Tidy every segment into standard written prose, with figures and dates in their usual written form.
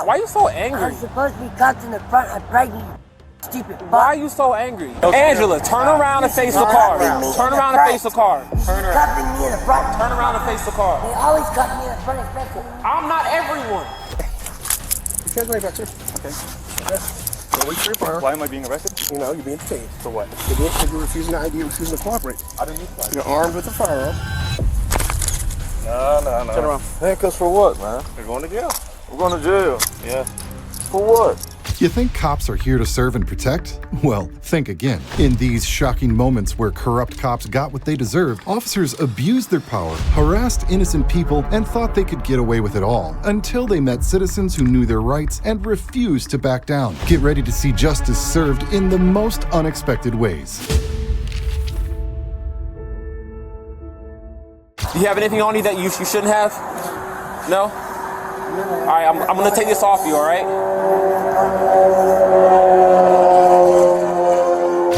Why are you so angry? I'm supposed to be cops in the front. I'm pregnant, you stupid fuck. Why are you so angry? Angela, turn around and face the car. Turn around and face the car. Turn around. Cuffing me in the front. Turn around and face the car. They always cuff me in the front, especially me. I'm not everyone. You guys right back here. Okay. Wait for your firearm. Why am I being arrested? You know, you're being detained. For what? You're refusing the ID, refusing to cooperate. I didn't need that. You're armed with a firearm. No. Turn around. Handcuffs for what, man? You're going to jail. We're going to jail. Yeah. For what? You think cops are here to serve and protect? Well, think again. In these shocking moments where corrupt cops got what they deserved, officers abused their power, harassed innocent people, and thought they could get away with it all, until they met citizens who knew their rights and refused to back down. Get ready to see justice served in the most unexpected ways. Do you have anything on you that you shouldn't have? No? All right, I'm going to take this off you, all right?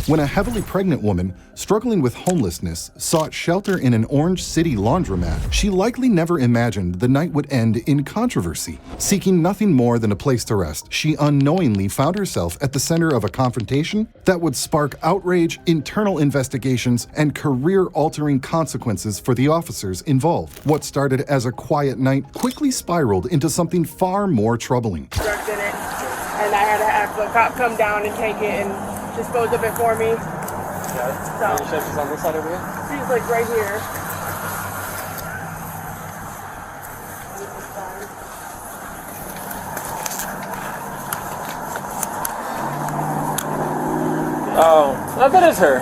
When a heavily pregnant woman, struggling with homelessness, sought shelter in an Orange City laundromat, she likely never imagined the night would end in controversy. Seeking nothing more than a place to rest, she unknowingly found herself at the center of a confrontation that would spark outrage, internal investigations, and career-altering consequences for the officers involved. What started as a quiet night quickly spiraled into something far more troubling. And I had to have a cop come down and take it and dispose of it for me. Yeah. So, you said she's on this side over here? She's like right here. Oh, that is her.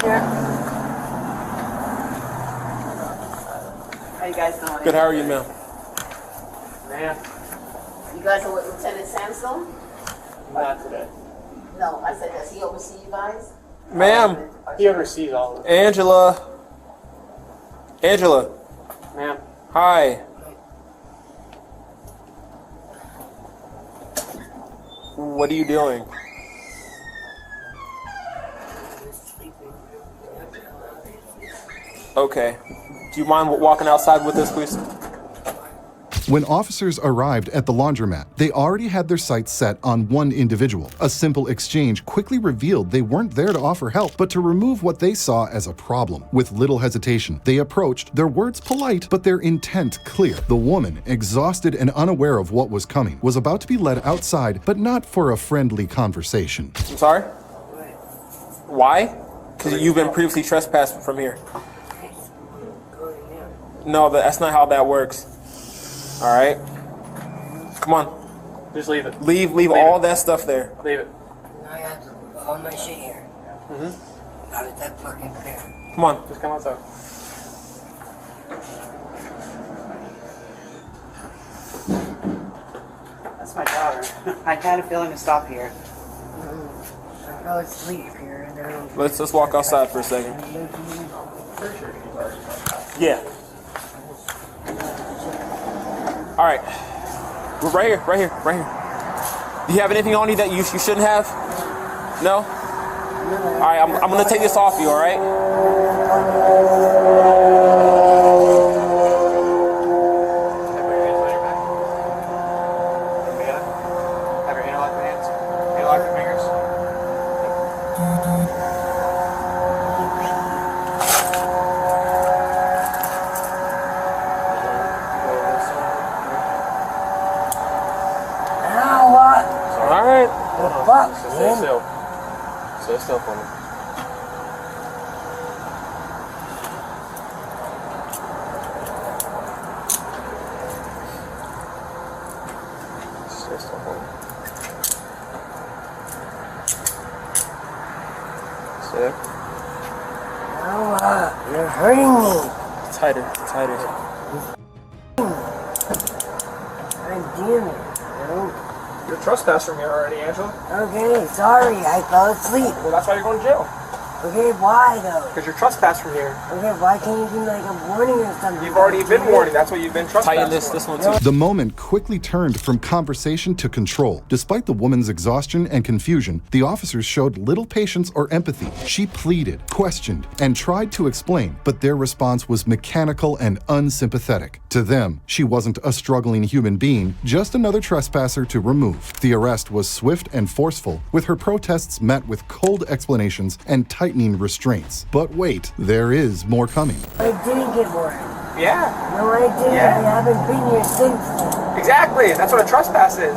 Yeah. How you guys doing? Good, how are you, ma'am? Ma'am. You guys are with Lieutenant Sandstone? Not today. No, I said, does he oversee you guys? Ma'am. He oversees all of it. Angela. Angela. Ma'am. Hi. What are you doing? Okay. Do you mind walking outside with us, please? When officers arrived at the laundromat, they already had their sights set on one individual. A simple exchange quickly revealed they weren't there to offer help, but to remove what they saw as a problem. With little hesitation, they approached, their words polite, but their intent clear. The woman, exhausted and unaware of what was coming, was about to be led outside, but not for a friendly conversation. I'm sorry? Why? Because you've been previously trespassed from here. No, that's not how that works. All right. Come on. Just leave it. Leave all that stuff there. Leave it. I have to put all my shit here. Not at that fucking fair. Come on. Just come outside. That's my daughter. I had a feeling to stop here. I fell asleep here. And then Let's walk outside for a second. Yeah. All right. We're right here. Do you have anything on you that you shouldn't have? No? All right, I'm going to take this off you, all right? Have your hand locked in your hands. Can you lock your fingers? now what? All right. Fuck, Stay man. still. Stay still for me. Stay still for me. Stay there. Now what? You're hurting me. Tighter. God damn it. You're trespassing here already, Angela. Okay, sorry, I fell asleep. Well, that's why you're going to jail. Okay, why though? Because you're trespassed from here. Okay, why can't you give me like a warning or something? You've already been warned. That's what you've been trespassed. Tighten this one too. The moment quickly turned from conversation to control. Despite the woman's exhaustion and confusion, the officers showed little patience or empathy. She pleaded, questioned, and tried to explain, but their response was mechanical and unsympathetic. To them, she wasn't a struggling human being, just another trespasser to remove. The arrest was swift and forceful, with her protests met with cold explanations and tightening restraints. But wait, there is more coming. I didn't get warned. Yeah. No, I didn't. Yeah. I haven't been here since then. Exactly. That's what a trespass is.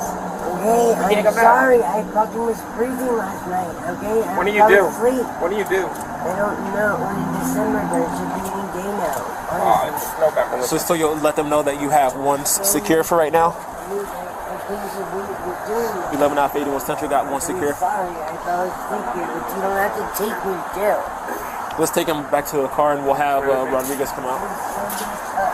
Okay, can't I'm come back. sorry. I fucking was freezing last night. Okay, What do you fell do? asleep. What do you do? I don't know. When it's December, there should be any day now. Oh, it's November. So you'll let them know that you have one secure for right now? 11 out of 81 Central got one secure. Sorry, I fell asleep here, but you don't have to take me to jail. Let's take him back to the car and we'll have Rodriguez come out.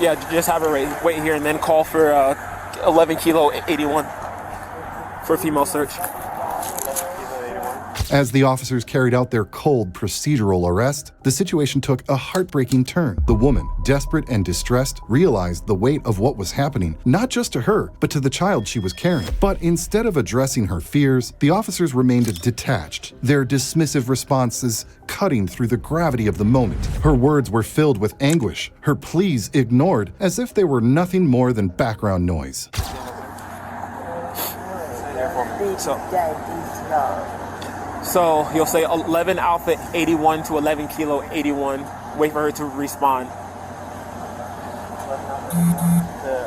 Yeah, just have her wait here and then call for 11 kilo 81 for a female search. As the officers carried out their cold procedural arrest, the situation took a heartbreaking turn. The woman, desperate and distressed, realized the weight of what was happening, not just to her, but to the child she was carrying. But instead of addressing her fears, the officers remained detached, their dismissive responses cutting through the gravity of the moment. Her words were filled with anguish, her pleas ignored, as if they were nothing more than background noise. So you'll say 11 Alpha 81 to 11 Kilo 81. Wait for her to respond.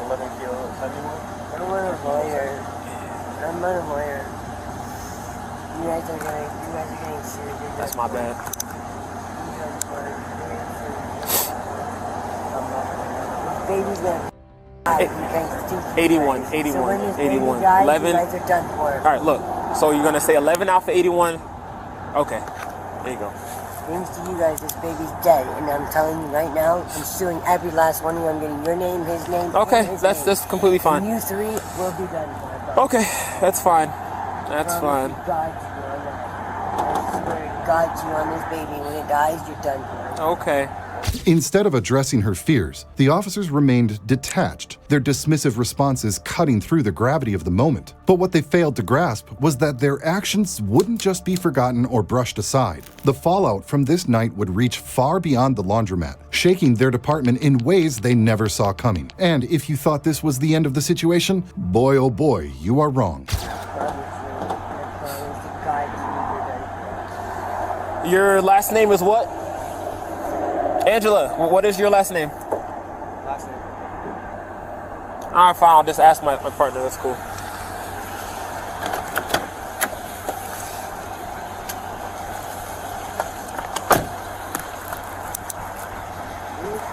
11 kilo 71. I'm not a lawyer. I'm not a lawyer. You guys are getting serious. That's my bad. Baby's gonna die. You guys think 81, so 81, when this 81, baby dies, 11. You guys are done for. All right, look. So you're gonna say 11 Alpha 81. Okay, there you go. Means to you guys, this baby's dead, and I'm telling you right now, I'm suing every last one of you. I'm getting your name, his name. Okay, and his that's name. that's completely And fine. you three will be done for. Okay, that's fine. That's fine. God, you on that. I swear to God, you on this baby. When it dies, you're done for. Okay. Instead of addressing her fears, the officers remained detached, their dismissive responses cutting through the gravity of the moment. But what they failed to grasp was that their actions wouldn't just be forgotten or brushed aside. The fallout from this night would reach far beyond the laundromat, shaking their department in ways they never saw coming. And if you thought this was the end of the situation, boy oh boy, you are wrong. Your last name is what? Angela, what is your last name? Last name. All right, fine. I'll just ask my partner. That's cool.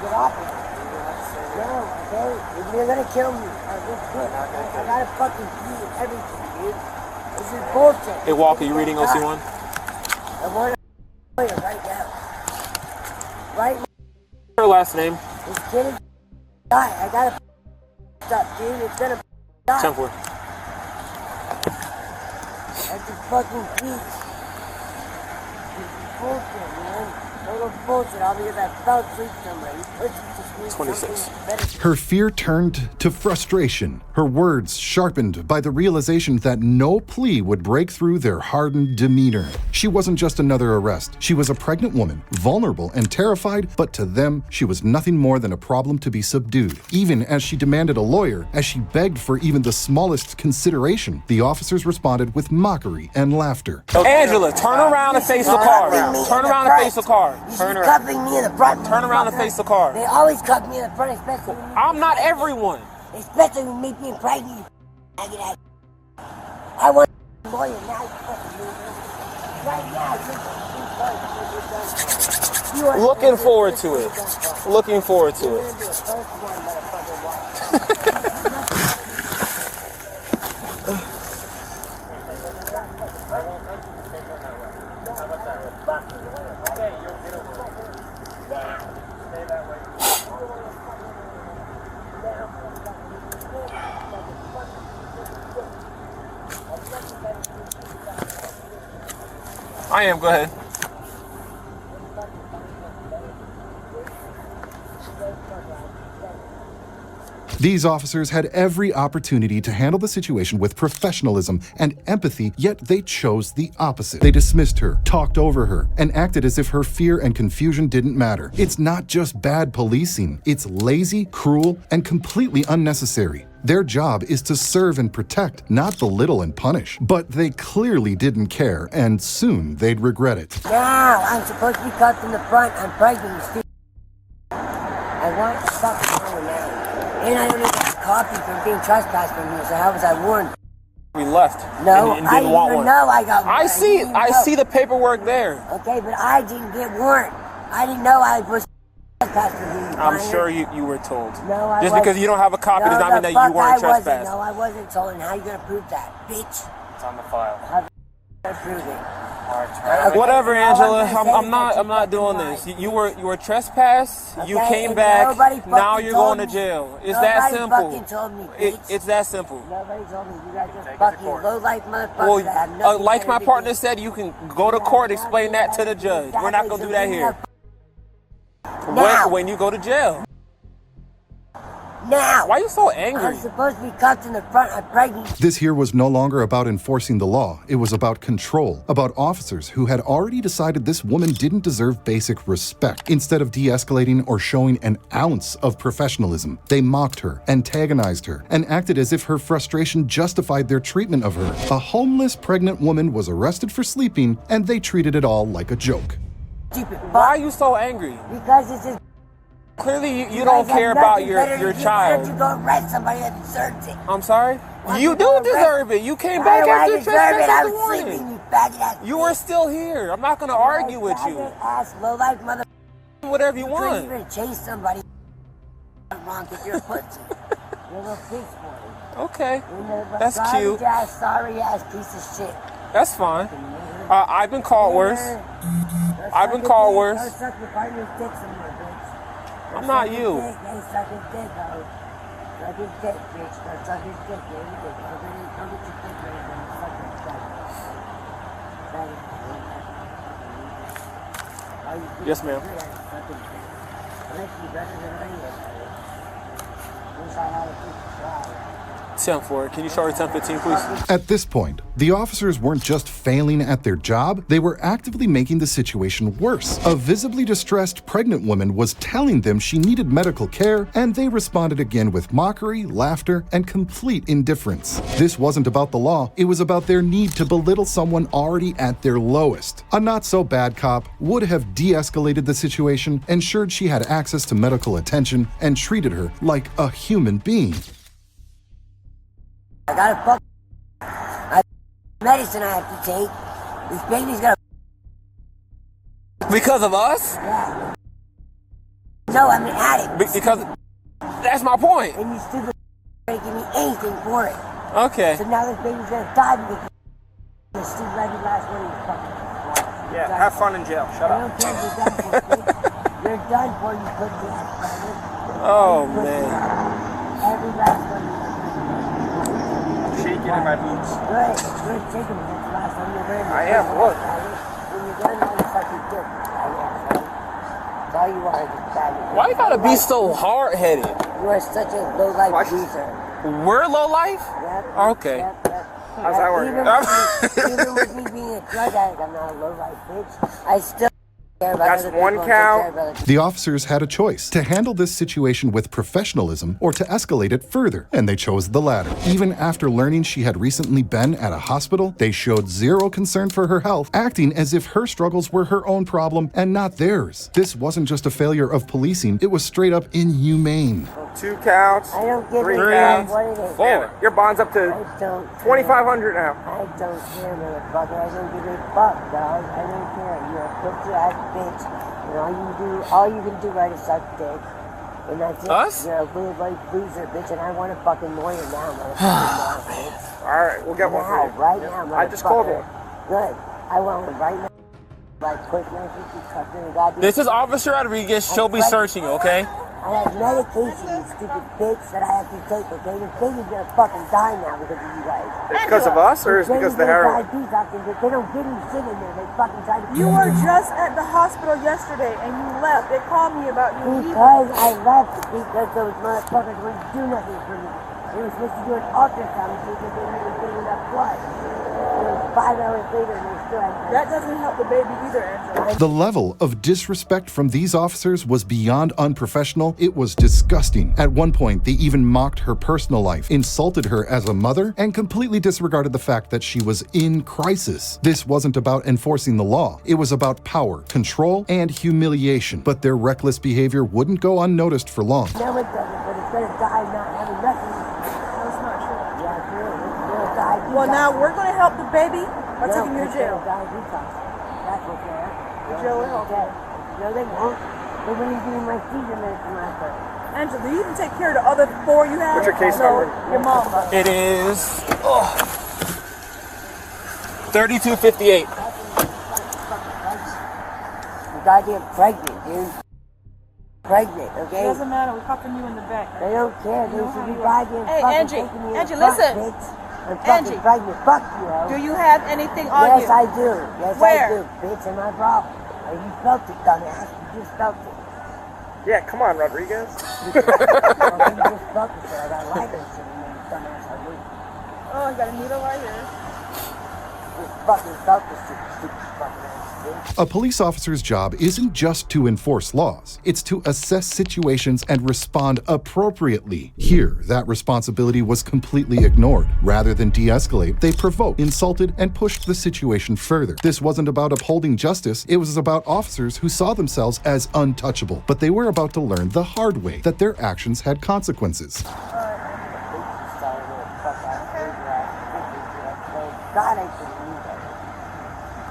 Get off of it. No, okay? If you're gonna kill me, I gotta fucking pee and everything, dude. This is bullshit. Hey, Walker, you reading OC1? I want a lawyer right now. Right now. Her last name? This kid is die. I gotta stop, dude. It's gonna die. 10-4. That's just fucking peace. This is bullshit, man. Total bullshit. All because I fell asleep somewhere. You pussies just need 26. something better. Her fear turned to frustration, her words sharpened by the realization that no plea would break through their hardened demeanor. She wasn't just another arrest. She was a pregnant woman, vulnerable and terrified, but to them, she was nothing more than a problem to be subdued. Even as she demanded a lawyer, as she begged for even the smallest consideration, the officers responded with mockery and laughter. Angela, turn around and face the car. Turn around and face the car. You Turn should around. cuffing me in the front. Turn around and face the car. They always cuff me in the front, especially when I'm not everyone. especially when me being pregnant. I get out. I want a lawyer now. Right now. Looking forward to it. Looking forward to it. I am. Go ahead. These officers had every opportunity to handle the situation with professionalism and empathy, yet they chose the opposite. They dismissed her, talked over her, and acted as if her fear and confusion didn't matter. It's not just bad policing, it's lazy, cruel, and completely unnecessary. Their job is to serve and protect, not belittle and punish. But they clearly didn't care, and soon they'd regret it. Now, I'm supposed to be cut in the front. I'm pregnant, you stupid. I want to fuck wrong now. And I don't even get a copy for being trespassed from you, so how was I warned? We left. No, and I didn't didn't want even one. know I got one. I see the paperwork there. Okay, but I didn't get warrant. I didn't know I was trespassed from you. I'm sure you were told. No, I Just wasn't. because you don't have a copy does No, not mean that the you weren't fuck I wasn't. trespassed. No, I wasn't told. And how you gonna prove that, bitch? It's on the file. How gonna prove it? Whatever, Angela. I'm I'm not doing this. You were trespassed. You Okay, came and back. nobody Now fucking you're going told to me. jail. It's that Nobody simple. fucking told me, bitch. It's that simple. Nobody told me. You guys just fucking low-life motherfuckers that have Well, nothing like better my to partner do. said, you can go to court, explain that to the judge. We're not gonna do that here. Now. When you go to jail. Now. Why are you so angry? I'm supposed to be cuffed in the front. I'm pregnant. This here was no longer about enforcing the law. It was about control, about officers who had already decided this woman didn't deserve basic respect. Instead of de-escalating or showing an ounce of professionalism, they mocked her, antagonized her, and acted as if her frustration justified their treatment of her. A homeless pregnant woman was arrested for sleeping, and they treated it all like a joke. Stupid fuck. Why are you so angry? Because it's just. Clearly, you don't care about your Why don't child. you go arrest somebody that deserves it? I'm sorry? Why You don't do you go deserve it. You came Why back do I after deserve it? I trespassing was warning. sleeping, you faggot ass. You were still here. I'm not going to argue with you. Ass low-life mother. Whatever you You couldn't want. even chase somebody. Wrong if you're a pussy. You're a little piece for me. Okay. You're a That's cute. Sorry ass piece of shit. That's fine. I've been called worse. I've been called worse. Go suck your partner's dick somewhere, bitch. Go I'm not suck his you. dick. Hey, suck his dick, ho. Suck his dick, bitch. Go suck his dick, baby. Go get your dick ready for him. Suck his dick. That is all you think Yes, ma'am. is good at is sucking dick. Makes you better than I am. Wish I had a piece of try. 10-4. Can you show her 10-15, please? At this point, the officers weren't just failing at their job, they were actively making the situation worse. A visibly distressed pregnant woman was telling them she needed medical care, and they responded again with mockery, laughter, and complete indifference. This wasn't about the law, it was about their need to belittle someone already at their lowest. A not-so-bad cop would have de-escalated the situation, ensured she had access to medical attention, and treated her like a human being. I got medicine I have to take. This baby's gonna. Because of us? Yeah. No, I'm an addict. Because that's my point. And you stupid ain't give me anything for it. Okay. So now this baby's gonna die because the stupid last one you fucking. Yeah, have fun in jail. Shut I up. don't care if you're done for, bitch. You're done for, you put me in. Oh, man. Every last one you Shaking in my boots. Good. Good. Take him. That's the last time you're wearing it. I am. Look. When you're done, all you fucking dick. That's all you are is a faggot. Why you gotta be so hard-headed? You are such a low-life loser. We're low life? Yep. Okay. Yep. How's that working? Even with me being a drug addict, I'm not a low-life bitch. I still care about That's other one people and count. take care of other The officers had a choice to handle this situation with professionalism or to escalate it further, and they chose the latter. Even after learning she had recently been at a hospital, they showed zero concern for her health, acting as if her struggles were her own problem and not theirs. This wasn't just a failure of policing, it was straight up inhumane. 2 counts. I don't give 3 a counts. fuck what it is. 4. Your bond's up to I don't care. $2,500 now. I don't care, motherfucker. I don't give a fuck, dog. I don't care. You're a pussy ass bitch. And all you can do right is suck dick. And that's it. Us? You're a little loser, bitch, and I want a fucking lawyer now, motherfucker. Bitch. Alright, we'll get one Now, for you. right now, motherfucker. I just called one. Good. I want one right now. Like, quick, man, you cut in the goddamn. This is Officer Rodriguez. She'll be searching, okay? I have medication, you stupid bitch, that I have to take, okay? This baby's gonna fucking die now because of you guys. It's because of us, or is it because of the heroin? They don't give me shit in there. They fucking try to. You were just at the hospital yesterday and you left. They called me about you leaving. Because I left because those motherfuckers wouldn't do nothing for me. They were supposed to do an ultrasound because they didn't get enough blood. It was 5 hours later and they still hadn't. That doesn't help the baby either, Angela. The level of disrespect from these officers was beyond unprofessional. It was disgusting. At one point, they even mocked her personal life, insulted her as a mother, and completely disregarded the fact that she was in crisis. This wasn't about enforcing the law. It was about power, control, and humiliation. But their reckless behavior wouldn't go unnoticed for long. No, it doesn't, but it's gonna die not having nothing. That's not true. Yeah, it's real. It's gonna die. Well, now we're going to help the baby by taking you to jail. That's what's gonna happen. Jail will help you. No, they won't. They're gonna give me my seizure medicine after. Angela, do you even take care of the other 4 you have? What's your case No, number? your mom. It is 3258. You're goddamn pregnant, dude. Pregnant, It okay? doesn't matter. We're cuffing you in the back. They don't care. They should be goddamn Hey, fucking Angie. taking me Angie, in the listen. butt, bitch. I'm fucking Angie. pregnant. Fuck you, ho. Do you have anything on Yes, you? I do. Yes, Where? I do, bitch. And my bra. You felt it, dumbass. You just felt it. Yeah, come on, Rodriguez. You just felt it, so I got lighters in me, dumbass. I do. Oh, I got a needle right here. Just fucking felt this stupid fucking ass, bitch. A police officer's job isn't just to enforce laws, it's to assess situations and respond appropriately. Here, that responsibility was completely ignored. Rather than de-escalate, they provoked, insulted, and pushed the situation further. This wasn't about upholding justice, it was about officers who saw themselves as untouchable. But they were about to learn the hard way that their actions had consequences. God, I should leave that.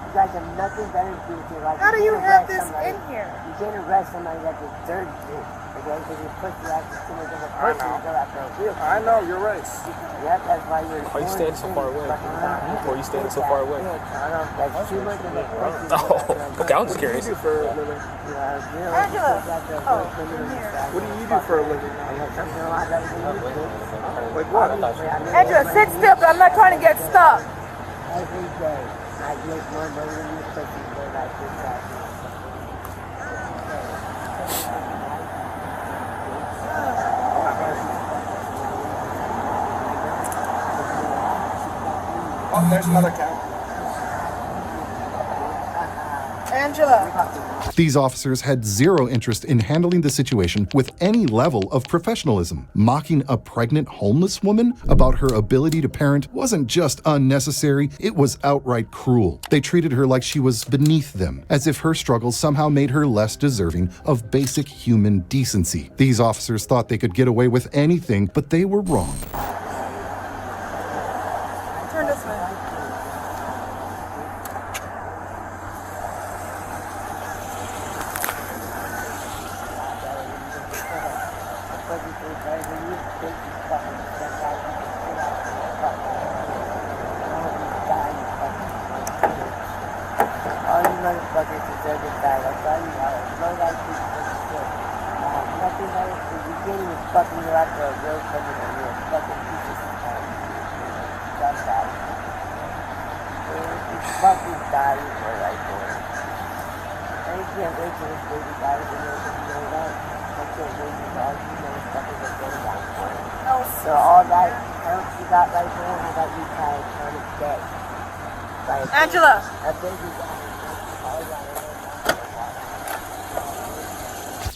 You guys have nothing better to do with your life. How do you have this in here? You can't arrest somebody that deserves it. Okay, because you push the act as soon as they're going to go after a real. I know, you're right. Yep, that's why you're. Why you standing so far away? Why are you standing so far away? That's too much of a pussy. Oh, okay, I was just curious. What do you do for a living? Angela. Oh, you're here. What do you do for a living? Like what? Angela, sit still, but I'm not trying to get stuck. Every day, I make more money than you pussy for like this. Oh, there's another cow. Angela. These officers had zero interest in handling the situation with any level of professionalism. Mocking a pregnant homeless woman about her ability to parent wasn't just unnecessary, it was outright cruel. They treated her like she was beneath them, as if her struggles somehow made her less deserving of basic human decency. These officers thought they could get away with anything, but they were wrong. Turn this way. All you motherfuckers deserve to die. That's all you are. Low life people are shit. Nothing better for you getting is fucking you after a real criminal. You're a fucking piece of shit. That's all. You fucking die for right there. I can't wait till this baby dies and you're gonna know that. I can't wait till all you motherfuckers are going down for it. So all that help you got right there, how about you try and turn it dead? Angela. A baby died.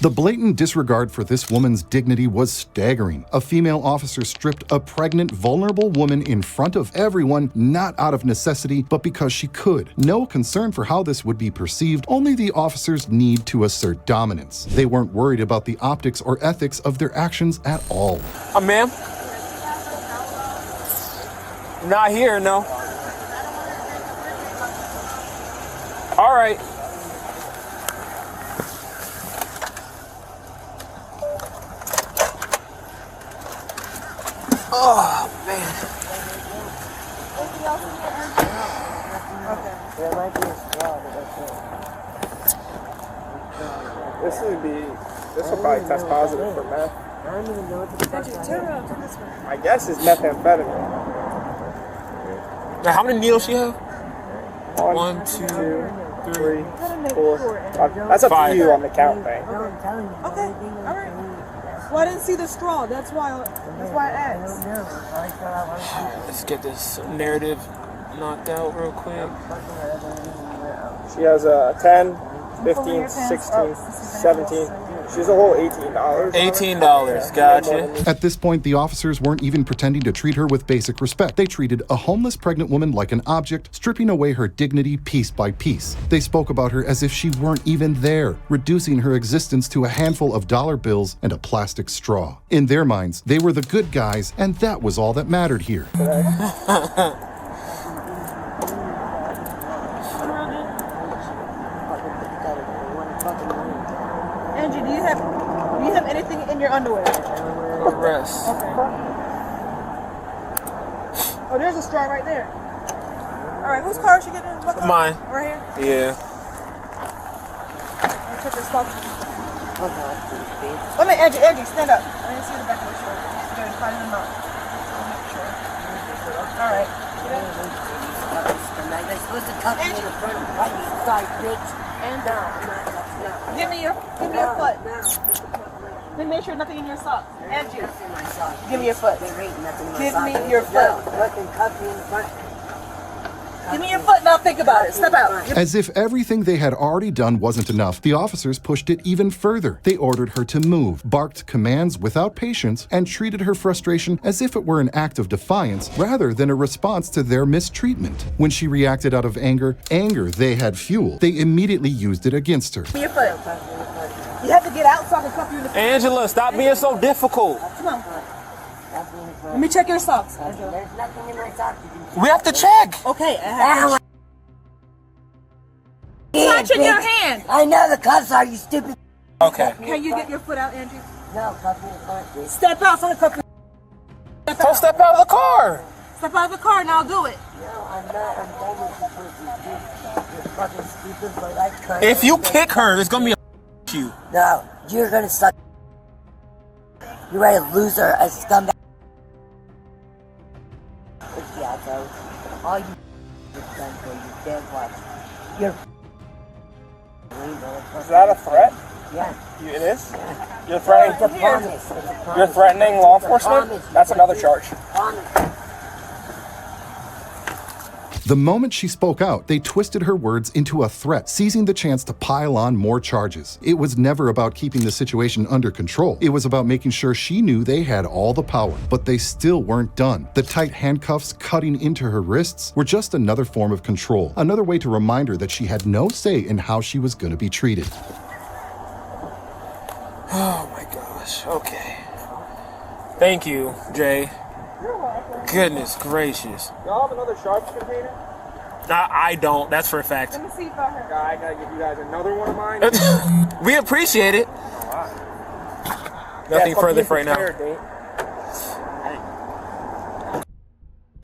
The blatant disregard for this woman's dignity was staggering. A female officer stripped a pregnant, vulnerable woman in front of everyone, not out of necessity, but because she could. No concern for how this would be perceived, only the officers' need to assert dominance. They weren't worried about the optics or ethics of their actions at all. Ma'am? Not here, no. All right. Oh, man. There might be a straw, but that's it. This would be This will probably test positive for meth. I don't even know what the fuck that is. This way. I guess it's methamphetamine. Now, how many needles she have? 1, 1, 2, 3, Gotta make 4, sure. 5. That's up to 5. you on the count thing. I'm telling you. Okay, all right. Well, I didn't see the straw. That's why I asked. Let's get this narrative knocked out real quick. She has 10, 15, 16, 17. She's a whole $18. $18, gotcha. At this point, the officers weren't even pretending to treat her with basic respect. They treated a homeless pregnant woman like an object, stripping away her dignity piece by piece. They spoke about her as if she weren't even there, reducing her existence to a handful of dollar bills and a plastic straw. In their minds, they were the good guys, and that was all that mattered here. Angie, do you have anything in your underwear? Arrest. Okay. Oh, there's a straw right there. All right, whose car is she getting in? What car? Mine. Right here? Yeah. I'll check this box. Wait a minute, Angie, stand up. I didn't see the back of the shirt. You gotta find them out. Make sure. All right. They're supposed to cut me in the front right side, bitch. And down. Give me your foot. Let me make sure nothing in your socks. Angie, give me your foot. Give me your foot. Fucking cut me in the front. Give me your foot and I'll think about it. Step out. As if everything they had already done wasn't enough, the officers pushed it even further. They ordered her to move, barked commands without patience, and treated her frustration as if it were an act of defiance rather than a response to their mistreatment. When she reacted out of anger they had fuel, they immediately used it against her. Give me your foot. You have to get out so I can cuff you in the foot. Angela, stop being so difficult. Come on. Let me check your socks. There's nothing in my socks. We have to check. Okay. Touch in your hand. I know the cuffs are, you stupid. Okay. Can you get your foot out, Angie? No, cuff me in the front, bitch. Step out so I can cuff you. So step out of the car. Step out of the car and I'll do it. No, I'm not. I'm done with you, pussy. You're fucking stupid, but I can't. If you kick her, it's gonna be a you. No, you're gonna suck. You're a loser, a scumbag. Yeah, so all you done for you dead watch. You're. Is that a threat? Yeah. It is? Yeah. You're threatening? It's a promise. It's a promise. You're threatening law enforcement? Promise. That's another charge. Promise. The moment she spoke out, they twisted her words into a threat, seizing the chance to pile on more charges. It was never about keeping the situation under control. It was about making sure she knew they had all the power, but they still weren't done. The tight handcuffs cutting into her wrists were just another form of control, another way to remind her that she had no say in how she was going to be treated. Oh my gosh. Okay. Thank you, Jay. Goodness gracious. Y'all have another sharps container? I don't. That's for a fact. Let me see if I heard. I gotta give you guys another one of mine. We appreciate it. Nothing further for right now.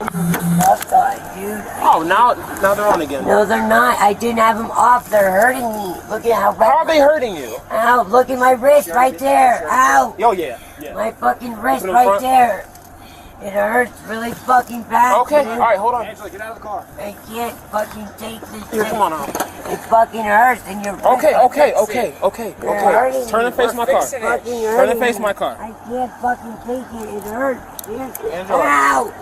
Outside, dude. Oh, now they're on again. No, they're not. I didn't have them off. They're hurting me. Look at how. How are they hurting you? Ow! Look at my wrist right there. Ow! Oh yeah. My fucking wrist Put it in right front. there. It hurts really fucking bad. Okay. dude. All right. Hold on. Angela, get out of the car. I can't fucking take this. Here, shit. come on now. It fucking hurts and you're. Okay. hurting Okay. Turn and face my car. fixing it. Fucking Turn hurting and face me. my car. I can't fucking take it. It hurts. Dude. Angela. Ow!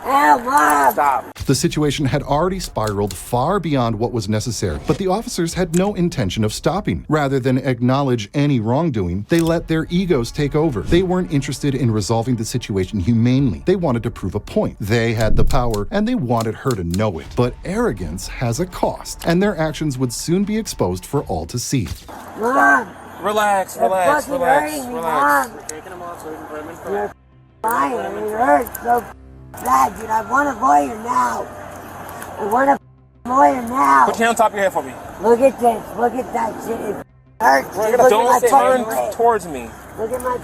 Ow, Mom! Stop. The situation had already spiraled far beyond what was necessary, but the officers had no intention of stopping. Rather than acknowledge any wrongdoing, they let their egos take over. They weren't interested in resolving the situation humanely. They wanted to prove a point. They had the power, and they wanted her to know it. But arrogance has a cost, and their actions would soon be exposed for all to see. Mom! Relax. You're fucking hurting me, Mom! Taking them off so we can put them in You're lying. It hurts so bad, dude. I want a lawyer now. I want a lawyer now. Put your hand on top of your head for me. Look at this. Look at that shit. It hurts. Dude. Look at Don't my turn fucking wrist. towards me. Look at my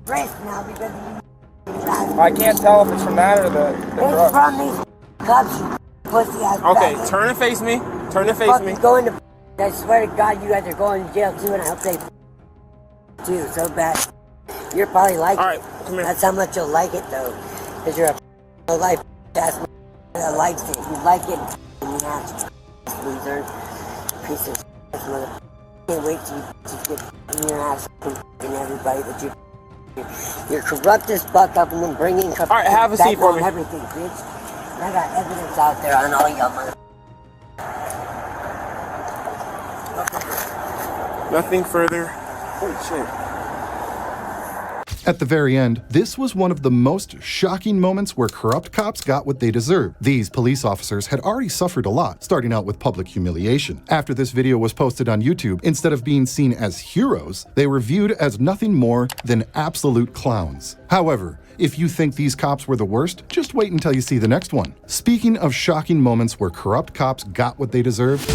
wrist now because of you. I can't tell if it's from that or the It's drug. from these cups, you pussy ass Okay. bastard. Turn and face me. Turn and face me. Fucking going to. I swear to God, you guys are going to jail too, and I hope they. too, so bad. You're probably like All right, it. come here. That's how much you'll like it, though. Because you're a life ass that likes it. You like it, and you have to. Loser. Piece of mother. Can't wait till you just get in your ass and everybody that you're corrupt as fuck up and then bring in All right, have a seat for me. Everything, bitch. I got evidence out there on all y'all mother. Nothing further. Holy shit. At the very end, this was one of the most shocking moments where corrupt cops got what they deserved. These police officers had already suffered a lot, starting out with public humiliation. After this video was posted on YouTube, instead of being seen as heroes, they were viewed as nothing more than absolute clowns. However, if you think these cops were the worst, just wait until you see the next one. Speaking of shocking moments where corrupt cops got what they deserved,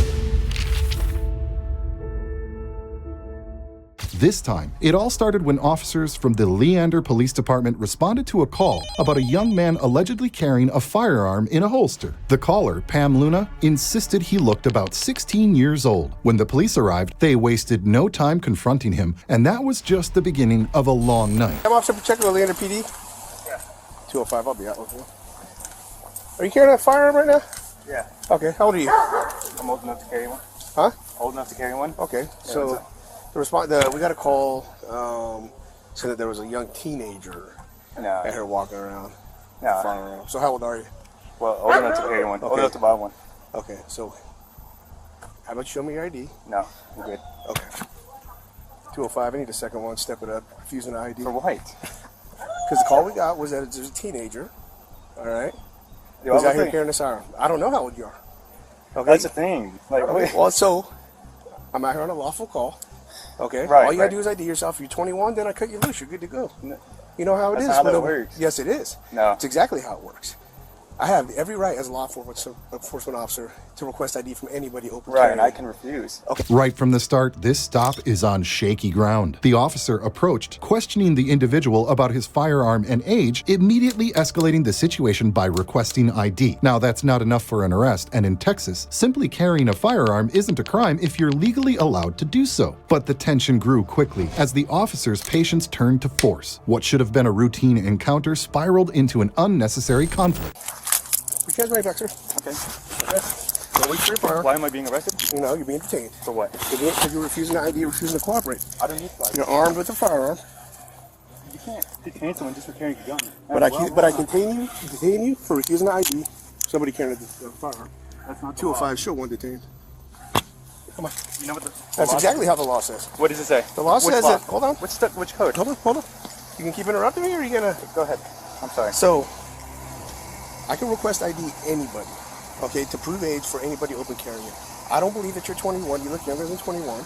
this time, it all started when officers from the Leander Police Department responded to a call about a young man allegedly carrying a firearm in a holster. The caller, Pam Luna, insisted he looked about 16 years old. When the police arrived, they wasted no time confronting him, and that was just the beginning of a long night. I'm Officer Pacheco with Leander PD. Yeah. 205, I'll be out with you. Are you carrying a firearm right now? Yeah. Okay, how old are you? I'm old enough to carry one. Huh? Old enough to carry one. Okay, so we got a call saying that there was a young teenager at her walking around. No. Firearm. So how old are you? Well, old enough to carry one. Old Okay. enough to buy one. Okay, so how about you show me your ID? No, I'm good. Okay. 205, I need a second one, step it up, refusing the ID. For what? Because the call we got was that there's a teenager, all right, Yo, who's I'm out here thing. carrying a firearm. I don't know how old you are. Okay. That's the thing. Like, Okay. Well, so I'm out here on a lawful call. Okay. Right, All you gotta right. do is ID yourself. If you're 21, then I cut you loose. You're good to go. You know how it That's is. not how with that works. Yes, it is. No. It's exactly how it works. I have every right as a law enforcement officer to request ID from anybody open right, carrying. and I can refuse. Okay. Right from the start, this stop is on shaky ground. The officer approached, questioning the individual about his firearm and age, immediately escalating the situation by requesting ID. Now, that's not enough for an arrest, and in Texas, simply carrying a firearm isn't a crime if you're legally allowed to do so. But the tension grew quickly as the officer's patience turned to force. What should have been a routine encounter spiraled into an unnecessary conflict. You guys right back, sir. Okay. Don't wait for your firearm. Why am I being arrested? You know, you're being detained. For what? Because you're refusing the ID, you're refusing to cooperate. I don't need to. You're armed with a firearm. You can't detain someone just for carrying a gun. But I detain you for refusing the ID. Somebody carrying a firearm. That's not 205, show one detained. Come on. You know what That's exactly how the law says. What does it say? The law Which says law? that. Hold on. Which code? Hold on. You can keep interrupting me, or are you gonna? Go ahead. I'm sorry. So, I can request ID anybody, okay, to prove age for anybody open carrying. I don't believe that you're 21. You look younger than 21.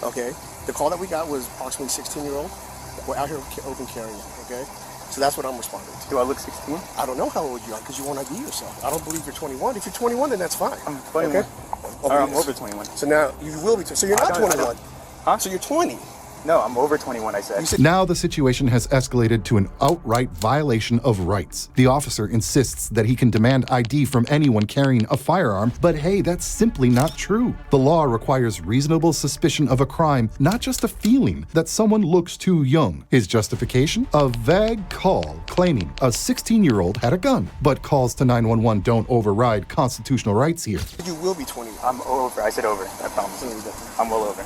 Okay. The call that we got was approximately 16-year-old. We're out here open carrying. Okay. So that's what I'm responding to. Do I look 16? I don't know how old you are because you won't ID yourself. I don't believe you're 21. If you're 21, then that's fine. I'm 21. Okay. Or I'm over 21. So now you will be. So you're not I don't- 21. Huh? So you're 20. No, I'm over 21, I said. You said Now the situation has escalated to an outright violation of rights. The officer insists that he can demand ID from anyone carrying a firearm, but hey, that's simply not true. The law requires reasonable suspicion of a crime, not just a feeling that someone looks too young. His justification? A vague call claiming a 16-year-old had a gun. But calls to 911 don't override constitutional rights here. you will be 21. I'm over. I said over. I promise. I'm well over.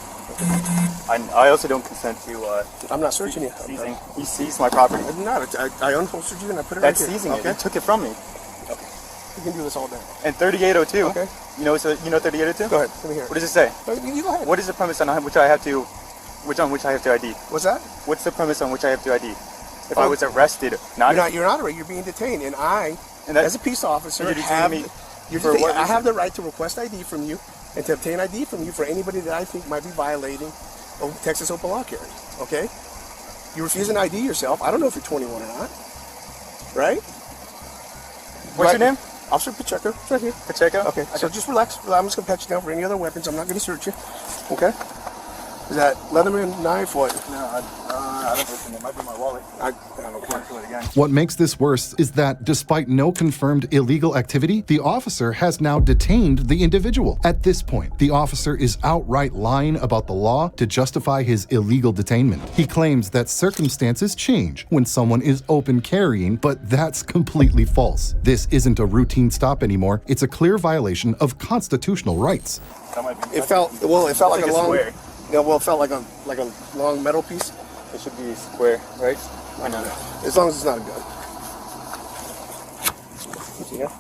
I also don't consent to I'm not searching you. seizing. He seized my property. I'm not. I unholstered you and I put it That's right here. seizing it. Okay. He took it from me. Okay. You can do this all day. And 3802. Okay. You know 3802? Go ahead. Let me hear What it. does it say? You go ahead. What is the premise on which I have to ID? What's that? What's the premise on which I have to ID? If I was arrested, You're not arrested. You're being detained, and that- as a peace officer, You're detaining me for what I reason? have the right to request ID from you and to obtain ID from you for anybody that I think might be violating Texas open law carry. Okay? You refuse an ID yourself. I don't know if you're 21 or not. Right? What's your name? Officer Pacheco. It's right here. Pacheco? Okay, so just relax. I'm just going to pat you down for any other weapons. I'm not going to search you. Okay? Is that Leatherman knife? What? No, I don't listen. It might be my wallet. I don't care. Cancel it again. What makes this worse is that despite no confirmed illegal activity, the officer has now detained the individual. At this point, the officer is outright lying about the law to justify his illegal detainment. He claims that circumstances change when someone is open carrying, but that's completely false. This isn't a routine stop anymore. It's a clear violation of constitutional rights. That might be. It felt like a long. square. Yeah, well, it felt like a long metal piece. It should be square, right? I know. As long as it's not a gun. Yeah.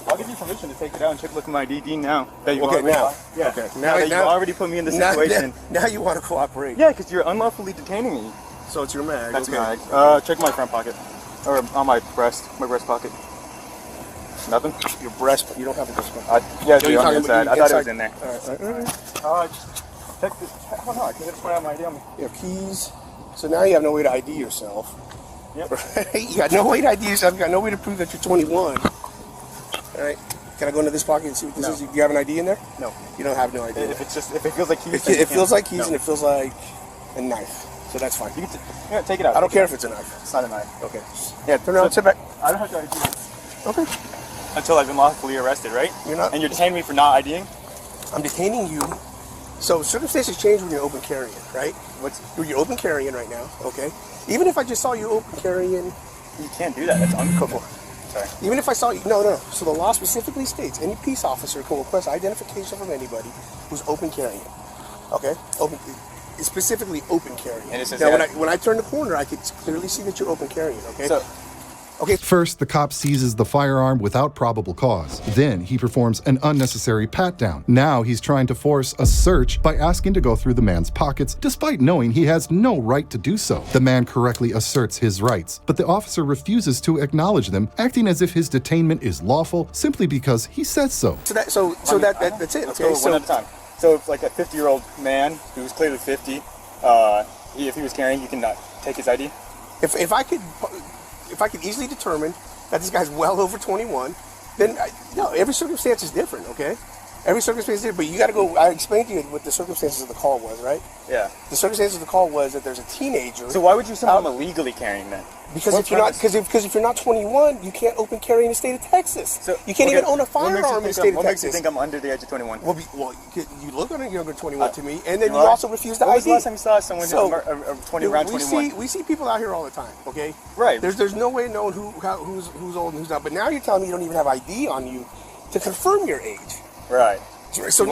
I'll give you permission to take it out and check look at my ID now. That you Okay, already, now. Yeah. Okay. Now that you already put me in the situation. Now you want to cooperate. Yeah, because you're unlawfully detaining me. So it's your mag. That's okay. my. Check my front pocket, or on my breast pocket. Nothing. Your breast, but you don't have a breast pocket. Yeah, Yo, it's you're on the talking about inside. I thought it was in there. All right. Check this. Oh no, I can just point out my ID on me. You have keys. So now you have no way to ID yourself. Yep. Right? You got no way to ID yourself. You got no way to prove that you're 21. All right. Can I go into this pocket and see what this is? Do you have an ID in there? No. You don't have no ID. If it feels like keys. It feels like keys No. and it feels like a knife. So that's fine. You can take it out. I don't care if it's a knife. It's not a knife. Okay. Yeah, Turn around. Sit back. I don't have to ID this Okay. until I've been lawfully arrested, right? You're not. And you're detaining me for not IDing. I'm detaining you. So circumstances change when you're open carrying, right? You're open carrying right now, okay? Even if I just saw you open carrying, You can't do that. That's uncomfortable. Sorry. even if I saw you, no. So the law specifically states any peace officer can request identification from anybody who's open carrying, okay? Specifically open carrying. And it says now, that- when I turn the corner, I could clearly see that you're open carrying, okay? So, First, the cop seizes the firearm without probable cause. Then he performs an unnecessary pat-down. Now he's trying to force a search by asking to go through the man's pockets, despite knowing he has no right to do so. The man correctly asserts his rights, but the officer refuses to acknowledge them, acting as if his detainment is lawful simply because he says so. that's it, let's okay? go one at a time. So if like a 50-year-old man who's clearly 50, if he was carrying, you can take his ID? If I could easily determine that this guy's well over 21, then every circumstance is different, okay? Every circumstance is different, but you got to go. I explained to you what the circumstances of the call was, right? Yeah. The circumstances of the call was that there's a teenager. So why would you say I'm illegally carrying then? Because if you're not 21, you can't open carry in the state of Texas. So you can't even own a firearm in the state of Texas. What makes you think I'm under the age of 21? Well, you look younger than 21 to me, and then you also refuse to ID. When was the last time you saw someone around 21? We see people out here all the time, okay? Right. There's no way of knowing who's old and who's not. But now you're telling me you don't even have ID on you to confirm your age. Right. So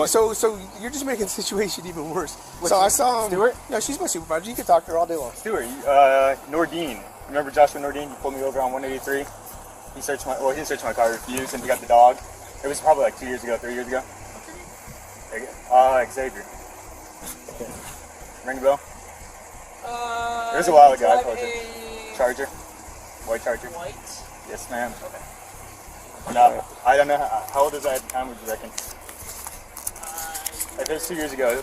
you're just making the situation even worse. So I saw Stuart? No, she's my supervisor. You can talk to her all day long. Stuart, Nordine. Remember Joshua Nordine? He pulled me over on 183. He searched my car, refused, and he got the dog. It was probably like 3 years ago. Xavier. Okay. Ring the bell? It was a while ago. I told you. Charger. White Charger. White? Yes, ma'am. Okay. No, I don't know. How old is I at the time, would you reckon? If it was 2 years ago.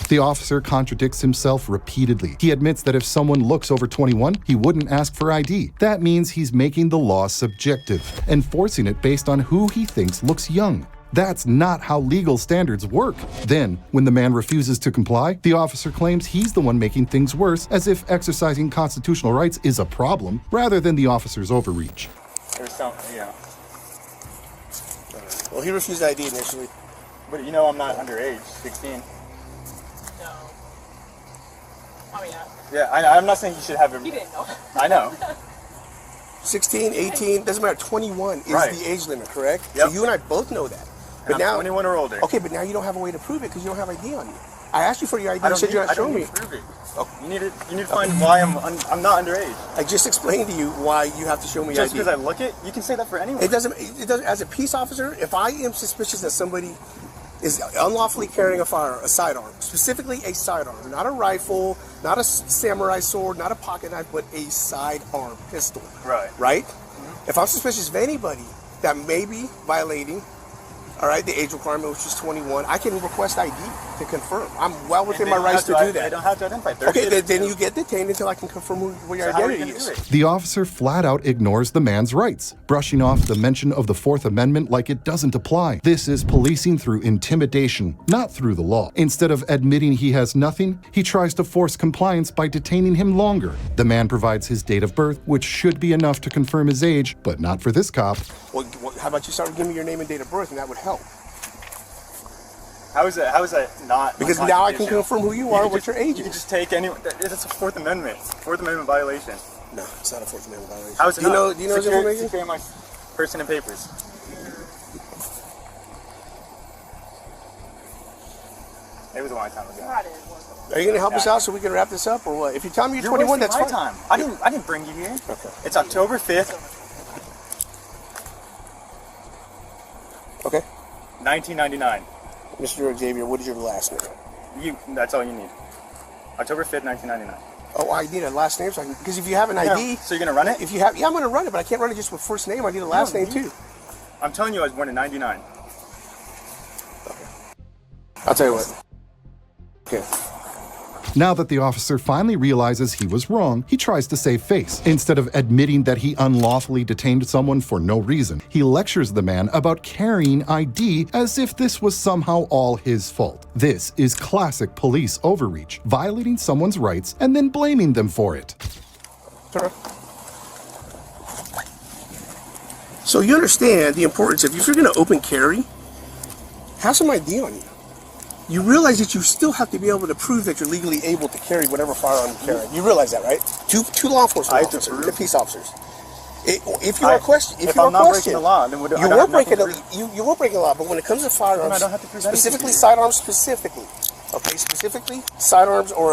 The officer contradicts himself repeatedly. He admits that if someone looks over 21, he wouldn't ask for ID. That means he's making the law subjective, enforcing it based on who he thinks looks young. That's not how legal standards work. Then, when the man refuses to comply, the officer claims he's the one making things worse, as if exercising constitutional rights is a problem, rather than the officer's overreach. There's something, yeah. Well, he refused ID initially. But you know I'm not underage, 16. No. I mean, Yeah, I'm not saying you should have a... you didn't know. I know. 16, 18, doesn't matter. 21 is Right. the age limit, correct? Yep. So you and I both know that. But But now, 21 or older. okay, but now you don't have a way to prove it because you don't have ID on you. I asked you for your ID. I You don't said need, you're not I don't showing need me. to prove it. Oh, you need to find why I'm not underage. I just explained to you why you have to show me Just ID. because I look it, you can say that for anyone. It doesn't. As a peace officer, if I am suspicious that somebody is unlawfully carrying a sidearm, specifically a sidearm, not a rifle, not a samurai sword, not a pocket knife, but a sidearm pistol. Right. Right? Mm-hmm. If I'm suspicious of anybody that may be violating All right, the age requirement, which is 21. I can request ID to confirm. I'm well within my rights to do that. I don't have to identify. Okay, then you get detained until I can confirm who your identity is. The officer flat out ignores the man's rights, brushing off the mention of the Fourth Amendment like it doesn't apply. This is policing through intimidation, not through the law. Instead of admitting he has nothing, he tries to force compliance by detaining him longer. The man provides his date of birth, which should be enough to confirm his age, but not for this cop. Well, how about you start giving me your name and date of birth, and that would help. How is that not? Because now I can confirm who you are, what your age is. You can is. just take any. It's a Fourth Amendment. Fourth Amendment violation. No, it's not a Fourth Amendment violation. How is it not? Do you know his information? Secure my person and papers. It was a long time ago. Are you going to help us out so we can wrap this up, or what? If you tell me you're 21, that's fine. Time. I didn't bring you here. Okay. It's October 5th. Okay. 1999. Mr. Xavier, what is your last name? That's all you need. October 5th, 1999. Oh, I need a last name, because if you have an ID... So you're going to run it? If you have, yeah, I'm going to run it, but I can't run it just with first name. I need a last name, too. I'm telling you, I was born in 99. Okay. I'll tell you what. Okay. Now that the officer finally realizes he was wrong, he tries to save face. Instead of admitting that he unlawfully detained someone for no reason, he lectures the man about carrying ID as if this was somehow all his fault. This is classic police overreach, violating someone's rights and then blaming them for it. So you understand the importance of, if you're going to open carry, have some ID on you. You realize that you still have to be able to prove that you're legally able to carry whatever firearm you carry. You realize that, right? Two law enforcement officers, the peace officers. If you are questioned, I'm not breaking the law, then you were breaking the law. But when it comes to firearms, I don't have to prove specifically sidearms, specifically sidearms, or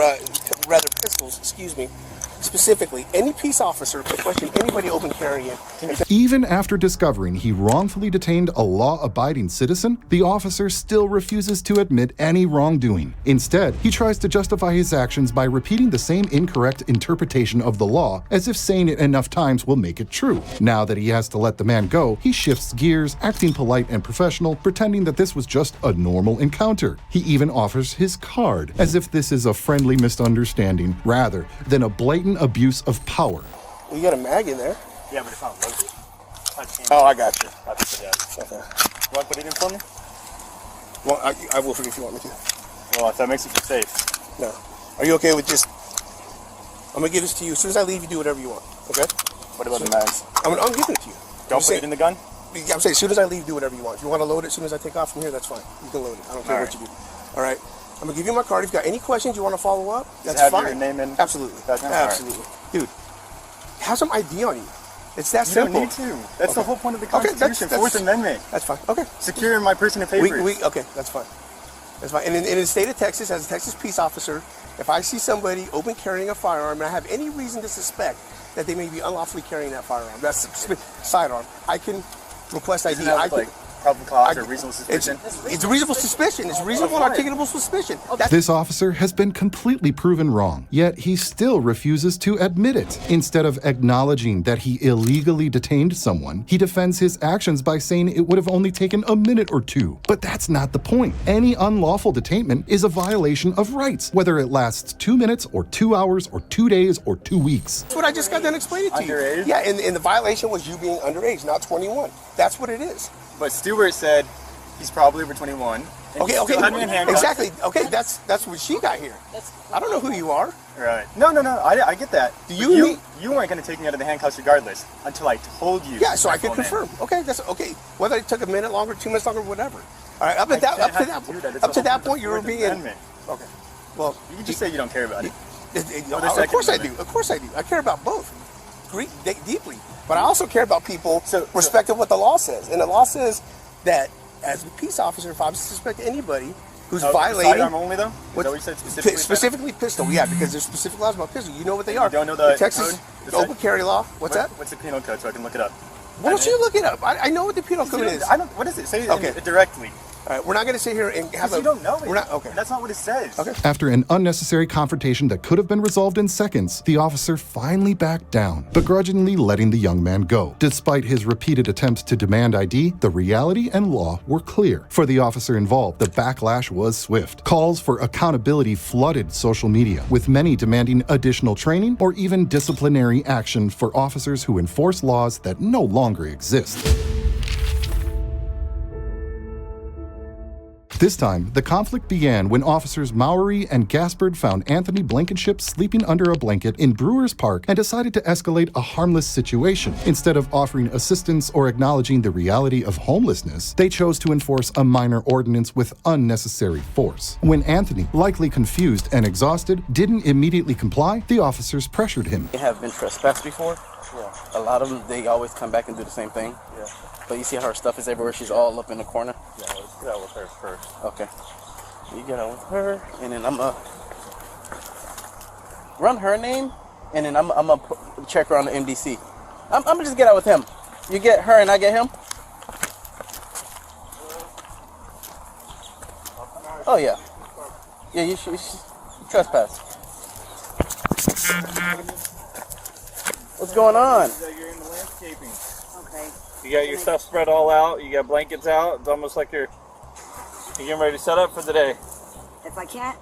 rather pistols. Excuse me. Specifically, any peace officer can question anybody open carrying. Even after discovering he wrongfully detained a law-abiding citizen, the officer still refuses to admit any wrongdoing. Instead, he tries to justify his actions by repeating the same incorrect interpretation of the law, as if saying it enough times will make it true. Now that he has to let the man go, he shifts gears, acting polite and professional, pretending that this was just a normal encounter. He even offers his card, as if this is a friendly misunderstanding, rather than a blatant abuse of power. You got a mag in there. Yeah, but it's not loaded. Oh, I got you. Okay. You want to put it in for me? Well, I will if you want me to. Well, if that makes you feel safe. No. Are you okay with just... I'm going to give this to you. As soon as I leave, you do whatever you want. Okay? What about the mags? I'm giving it to you. Don't put it in the gun? I'm saying as soon as I leave, do whatever you want. If you want to load it as soon as I take off from here, that's fine. You can load it. I don't care what you do. All right? I'm going to give you my card. If you've got any questions you want to follow up, that's fine. Your name in? Absolutely. Absolutely. Right. Dude, have some ID on you. It's that simple. You don't need to. That's the whole point of the Constitution, Fourth Amendment. That's fine. Okay. Securing my person and papers. Okay, that's fine. That's fine. And in the state of Texas, as a Texas peace officer, if I see somebody open carrying a firearm and I have any reason to suspect that they may be unlawfully carrying that firearm, that's sidearm, I can request ID. Probable cause or reasonable suspicion? It's a reasonable suspicion. It's reasonable and articulable suspicion. This officer has been completely proven wrong, yet he still refuses to admit it. Instead of acknowledging that he illegally detained someone, he defends his actions by saying it would have only taken a minute or two. But that's not the point. Any unlawful detainment is a violation of rights, whether it lasts 2 minutes or 2 hours or 2 days or 2 weeks. That's what I just got done explaining to you. Underage? Yeah, and the violation was you being underage, not 21. That's what it is. But Stewart said he's probably over 21. Okay, exactly. Okay, that's what she got here. I don't know who you are. Right. No, I get that. You weren't going to take me out of the handcuffs regardless until I told you. Yeah, so I could confirm. Okay, that's okay. Whether it took a minute longer, 2 minutes longer, whatever. All right, up to that point, you were being. Okay. Well, you can just say you don't care about it. Of course I do. Of course I do. I care about both, deeply. But I also care about people respecting what the law says. And the law says that as a peace officer, if I suspect anybody who's violating... Sidearm only, though? Is that what you said specifically? Specifically pistol, yeah, because there's specific laws about pistol. You know what they are. You don't know the Texas open carry law. What's that? What's the penal code so I can look it up? Why don't you look it up? I know what the penal code is. What is it? Say it directly. All right, we're not going to sit here and have You don't know it. We're not, okay. That's not what it says. Okay. After an unnecessary confrontation that could have been resolved in seconds, the officer finally backed down, begrudgingly letting the young man go. Despite his repeated attempts to demand ID, the reality and law were clear. For the officer involved, the backlash was swift. Calls for accountability flooded social media, with many demanding additional training or even disciplinary action for officers who enforce laws that no longer exist. This time, the conflict began when officers Mowry and Gaspard found Anthony Blankenship sleeping under a blanket in Brewers Park and decided to escalate a harmless situation. Instead of offering assistance or acknowledging the reality of homelessness, they chose to enforce a minor ordinance with unnecessary force. When Anthony, likely confused and exhausted, didn't immediately comply, the officers pressured him. They have been trespassed before. Yeah. A lot of them, they always come back and do the same thing. Yeah. But you see how her stuff is everywhere? She's all up in the corner? Yeah, let's get out with her first. Okay. You get out with her, and then I'm gonna run her name, and then I'm gonna check her on the MDC. I'm gonna just get out with him. You get her and I get him? Oh, yeah. Yeah, you trespass. What's going on? You're in the landscaping. Okay. You got your stuff spread all out. You got blankets out. It's almost like you're getting ready to set up for the day. If I can't,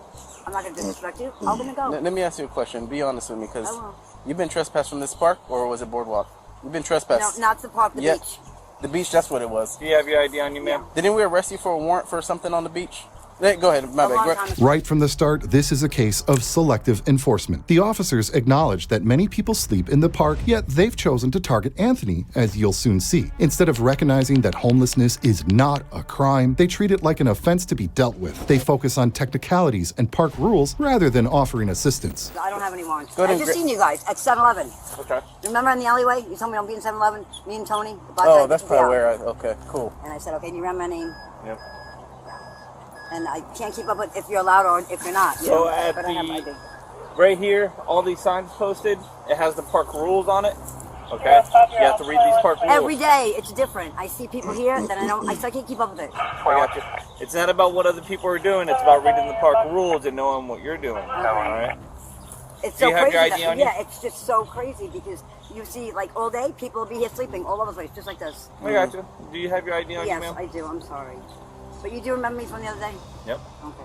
I'm not going to disrespect you. I'm going to go. Let me ask you a question. Be honest with me, because I will. you've been trespassed from this park, or was it Boardwalk? You've been trespassed. No, not the park, the beach. The beach, that's what it was. Do you have your ID on you, ma'am? Didn't we arrest you for a warrant for something on the beach? Go ahead, my bad. Right from the start, this is a case of selective enforcement. The officers acknowledge that many people sleep in the park, yet they've chosen to target Anthony, as you'll soon see. Instead of recognizing that homelessness is not a crime, they treat it like an offense to be dealt with. They focus on technicalities and park rules rather than offering assistance. I don't have any warrants. Go ahead I just seen you guys at 7-Eleven. Okay. Remember in the alleyway? You told me don't be in 7-Eleven? Me and Tony? Oh, that's probably where okay, cool. And I said, okay, and you remember my name? Yep. And I can't keep up with if you're allowed or if you're not. So at the, right here, all these signs posted, it has the park rules on it. Okay? You have to read these park rules. Every day, it's different. I see people here that I still can't keep up with it. I got you. It's not about what other people are doing. It's about reading the park rules and knowing what you're doing. All right? It's Do so you have crazy. your ID on you? Yeah, it's just so crazy because you see, like, all day, people will be here sleeping all over the place, just like this. I got you. Do you have your ID on you, Yes, ma'am? I do. I'm sorry. But you do remember me from the other day? Yep. Okay.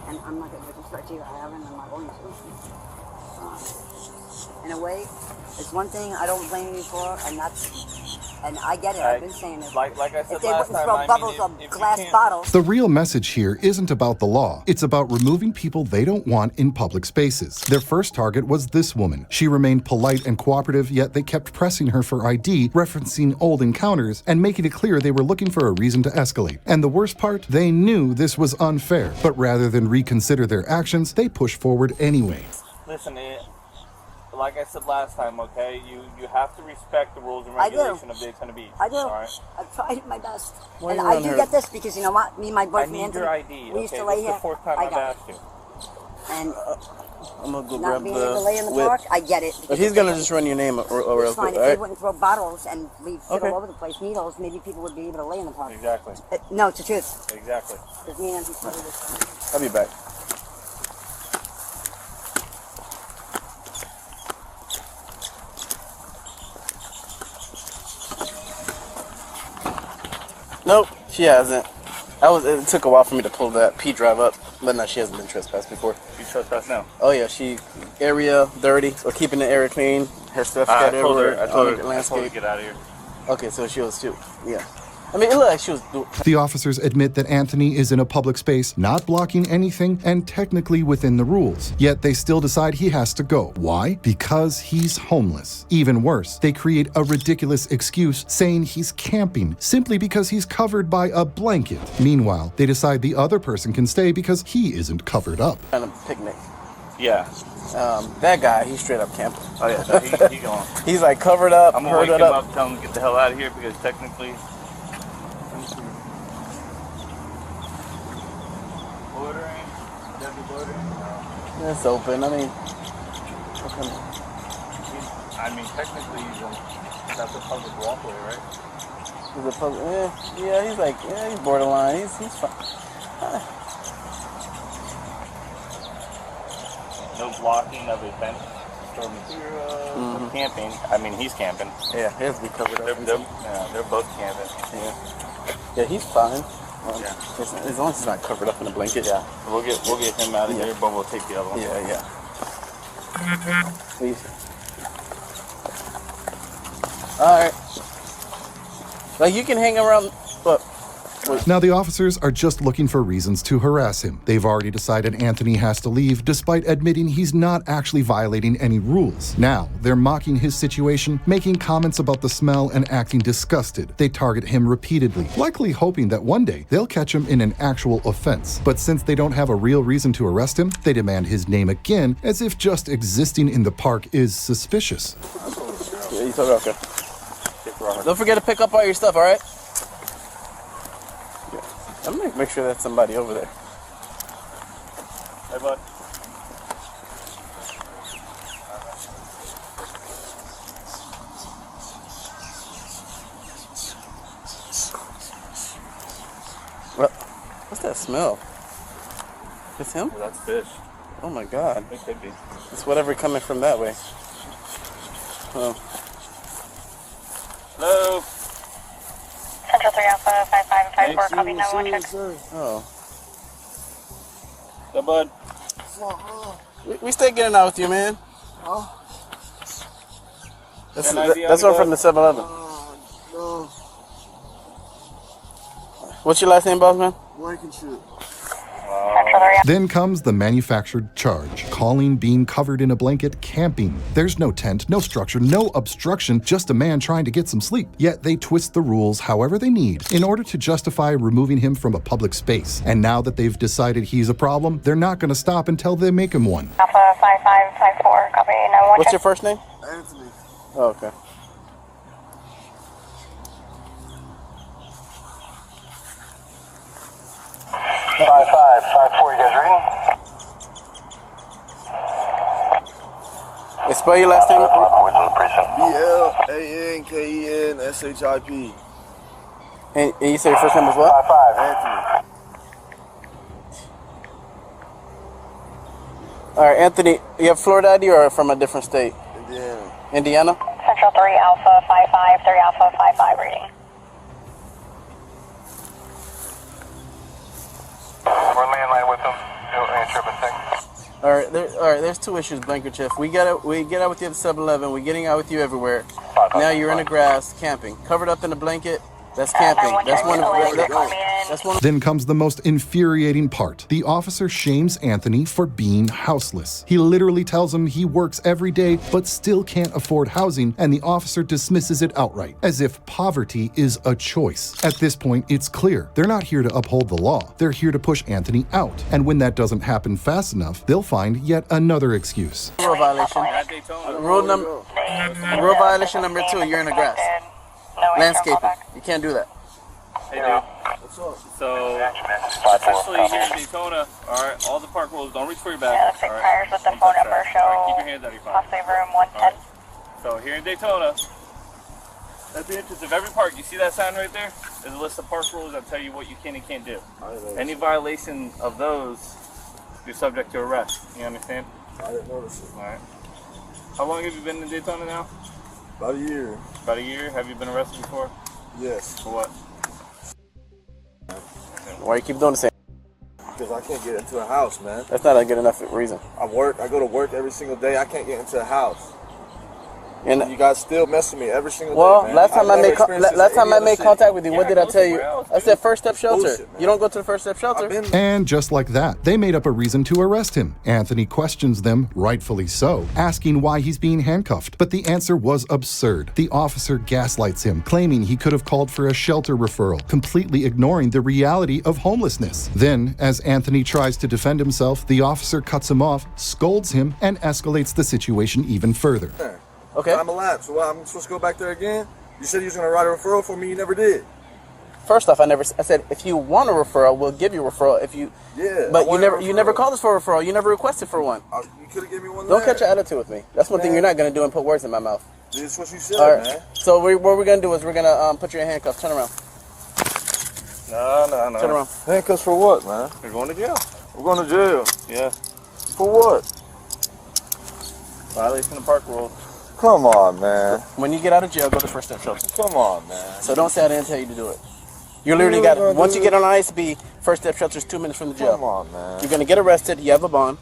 And I'm not going to disrespect you. I haven't, and I'm not going to. In a way, it's one thing I don't blame you for, and I get it. I've been saying it. Like I said if they last wouldn't time, throw bubbles or if glass you can't, bottles. The real message here isn't about the law. It's about removing people they don't want in public spaces. Their first target was this woman. She remained polite and cooperative, yet they kept pressing her for ID, referencing old encounters, and making it clear they were looking for a reason to escalate. And the worst part, they knew this was unfair, but rather than reconsider their actions, they pushed forward anyway. Listen, like I said last time, okay, you have to respect the rules and regulation of Daytona Beach. I do. All right? I've tried my best. Why And you I run do her? get this because you know what? Me and my I boyfriend need Anthony, your ID. we used Okay, to lay this is here. the fourth time I I've got it. asked you. And I'm gonna go not grab being able to lay in the whip. park, I get it. But he's gonna just run your name real It's quick, fine. If all they right? wouldn't throw bottles and leave shit Okay. all over the place, needles, maybe people would be able to lay in the park. Exactly. No, it's the truth. Exactly. Because me and Anthony started this. I'll be back. Nope, she hasn't. It took a while for me to pull that P drive up, but no, she hasn't been trespassed before. She's trespassed now. Oh yeah, she area dirty or keeping the area clean. Her stuff got everywhere. I told her the to landscape. get out of here. Okay, so she was yeah. I mean, it looked like she was. The officers admit that Anthony is in a public space, not blocking anything, and technically within the rules. Yet they still decide he has to go. Why? Because he's homeless. Even worse, they create a ridiculous excuse saying he's camping simply because he's covered by a blanket. Meanwhile, they decide the other person can stay because he isn't covered up. Kind of picnic. Yeah. That guy, he's straight up camping. Oh yeah, no, he gone. He's like covered up, I'm gonna wake herded him up. up, tell him to get the hell out of here because technically. Loitering? Deadly loitering? No. It's open. I mean, Technically, that's a public walkway, right? Yeah, he's like, he's borderline. He's fine. No blocking of event from camping. I mean, he's camping. Yeah, he has to be covered up. They're both camping. Yeah, he's fine. Yeah. As long as he's not covered up in a blanket. Yeah, we'll get him out of here, but we'll take the other one. Yeah. Please. All right. Like you can hang around, but. Now, the officers are just looking for reasons to harass him. They've already decided Anthony has to leave, despite admitting he's not actually violating any rules. Now, they're mocking his situation, making comments about the smell and acting disgusted. They target him repeatedly, likely hoping that one day they'll catch him in an actual offense. But since they don't have a real reason to arrest him, they demand his name again, as if just existing in the park is suspicious. Yeah, you told me, okay. Don't forget to pick up all your stuff, all right? I'm gonna make sure that's somebody over there. Hey, bud. What's that smell? It's him? Well, that's fish. Oh my God. It could be. It's whatever coming from that way. Oh. Hello. Central 3 Alpha 5554, copy 911. Oh. Hey, bud. We stay getting out with you, man. Oh. That's one from the 7-Eleven. No. What's your last name, boss man? Blankenship. Then comes the manufactured charge, calling being covered in a blanket camping. There's no tent, no structure, no obstruction, just a man trying to get some sleep. Yet they twist the rules however they need in order to justify removing him from a public space. And now that they've decided he's a problem, they're not going to stop until they make him one. Alpha 5554, copy 911. What's your first name? Anthony. Oh, okay. Five, 4, you guys reading? Hey, spell your last name? BLANKENSHIP. And you say your first name was what? 5, Anthony. All right, Anthony, you have Florida ID or from a different state? Indiana. Indiana? Central 3 Alpha 55, 3 Alpha 55 reading. We're landline with them. All right, there's two issues, Blankerchief. We get out with you at the 7-Eleven. We're getting out with you everywhere. Now you're in the grass camping, covered up in a blanket. That's camping. That's one. Then comes the most infuriating part. The officer shames Anthony for being houseless. He literally tells him he works every day but still can't afford housing, and the officer dismisses it outright, as if poverty is a choice. At this point, it's clear. They're not here to uphold the law. They're here to push Anthony out. And when that doesn't happen fast enough, they'll find yet another excuse. Rule violation. Rule violation number 2, you're in the grass. Landscaping. You can't do that. Hey, dude. So, essentially here in Daytona, alright, all the park rules, don't reach for your bag. Yeah, looks like priors with the phone number show. Alright, keep your hands out of your pocket. Possibly room 110. So, here in Daytona, at the entrance of every park, you see that sign right there? There's a list of park rules that tell you what you can and can't do. Any violation of those, you're subject to arrest. You understand? I didn't notice it. Alright. How long have you been in Daytona now? About a year. About a year? Have you been arrested before? Yes. For what? Why you keep doing the same? Because I can't get into a house, man. That's not a good enough reason. I go to work every single day. I can't get into a house. And you guys still mess with me every single day, man. Last time I made contact with you, what did I tell you? I said First Step Shelter. Bullshit, you don't go to the First Step Shelter. And just like that, they made up a reason to arrest him. Anthony questions them, rightfully so, asking why he's being handcuffed. But the answer was absurd. The officer gaslights him, claiming he could have called for a shelter referral, completely ignoring the reality of homelessness. Then, as Anthony tries to defend himself, the officer cuts him off, scolds him, and escalates the situation even further. Okay. I'm elapsed. So I'm supposed to go back there again? You said you was going to write a referral for me. You never did. First off, I said if you want a referral, we'll give you a referral. If you, but you never called us for a referral. You never requested for one. You could have given me one. Don't catch an attitude with me. That's one thing you're not going to do and put words in my mouth. This is what you said, All right. man. So what we're gonna do is we're gonna put you in handcuffs. Turn around. No. Turn around. Handcuffs for what, man? You're going to jail. We're going to jail. Yeah. For what? Violation of park rules. Come on, man. When you get out of jail, go to First Step Shelter. Come on, man. So don't say I didn't tell you to do it. You literally got it. Once you get on ISB, First Step Shelter is 2 minutes from the jail. Come on, man. You're gonna get arrested. You have a bond,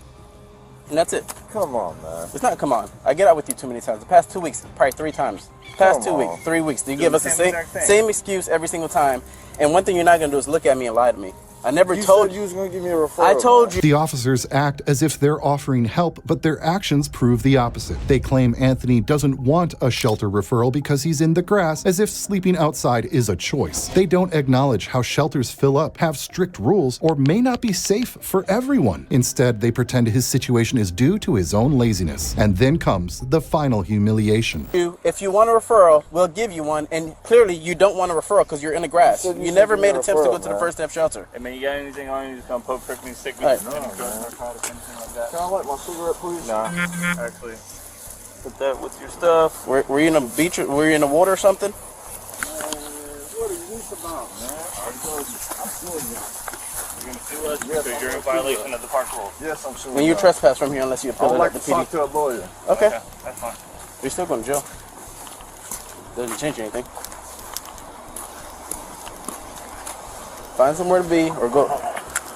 and that's it. Come on, man. It's not come on. I get out with you too many times. The past 2 weeks, probably 3 times. Past Come 2 on. weeks, 3 weeks. You Do give the us the same exact thing. same excuse every single time. And one thing you're not gonna do is look at me and lie to me. I never You told said you. you was going to give me a referral. I told you. The officers act as if they're offering help, but their actions prove the opposite. They claim Anthony doesn't want a shelter referral because he's in the grass, as if sleeping outside is a choice. They don't acknowledge how shelters fill up, have strict rules, or may not be safe for everyone. Instead, they pretend his situation is due to his own laziness. And then comes the final humiliation. If you want a referral, we'll give you one. And clearly, you don't want a referral because you're in the grass. You said You never you made said attempts to go referral, to the man. First Step Shelter. Hey man, you got anything on you? Just gonna poke, prick me, stick me, All right. any drugs, narcotics, anything like that? Can I light my cigarette, please? Nah, actually, put that with your stuff. Were you in a beach? Were you in the water or something? What is this about, man? I told you. I'm suing you. You're gonna sue us because you're in violation of the park rules. Yes, I'm suing When you y'all. trespass from here, unless you I appeal would it like at to the talk PD. to a lawyer. Okay. That's fine. You're still going to jail. Doesn't change anything. Find somewhere to be or go.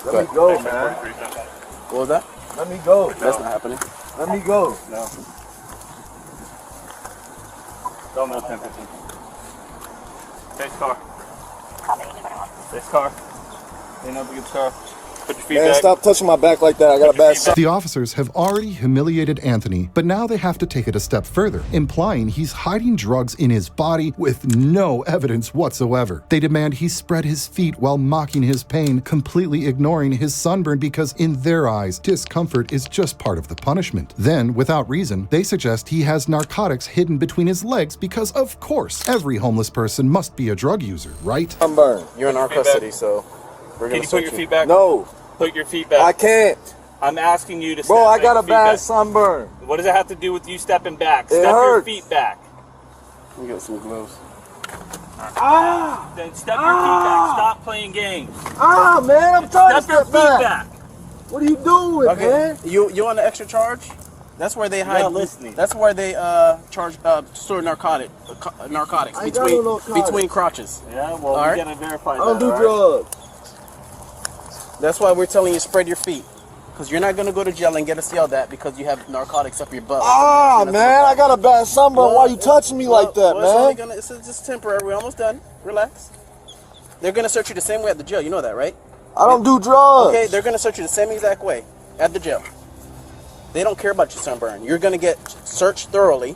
Let me go, man. What was that? Let me go. That's not happening. Let me go. No. Don't know 10-15. Face car. Face car. Lean up against the car. Put your feet Man, back. stop touching my back like that. I got a bad side. The officers have already humiliated Anthony, but now they have to take it a step further, implying he's hiding drugs in his body with no evidence whatsoever. They demand he spread his feet while mocking his pain, completely ignoring his sunburn because in their eyes, discomfort is just part of the punishment. Then, without reason, they suggest he has narcotics hidden between his legs because, of course, every homeless person must be a drug user, right? I'm burned. You're in our custody, so we're Can going you to put search your you. feet back? No, Put your feet back. I can't. I'm asking you to Bro, step I back, got a feet bad back. sunburn. What does it have to do with you stepping back? It Step your hurts. feet back. Let me get some gloves. Then step your feet back. Stop playing games. Ah, man, I'm trying to Step your step feet back. back. What are you doing, Okay. man? You on the extra charge? That's where they hide. not listening. That's where they charge store narcotics I ain't got between no narcotics. between crotches. Yeah, well, All right. we gotta verify I don't that. do all right? drugs. That's why we're telling you spread your feet, because you're not gonna go to jail and get us yelled at because you have narcotics up your butt. Ah, man, I got a bad sunburn. Why you touching me like that, It's only man? it's just temporary. We're almost done. Relax. They're gonna search you the same way at the jail. You know that, right? I don't do drugs. Okay, they're gonna search you the same exact way at the jail. They don't care about your sunburn. You're gonna get searched thoroughly.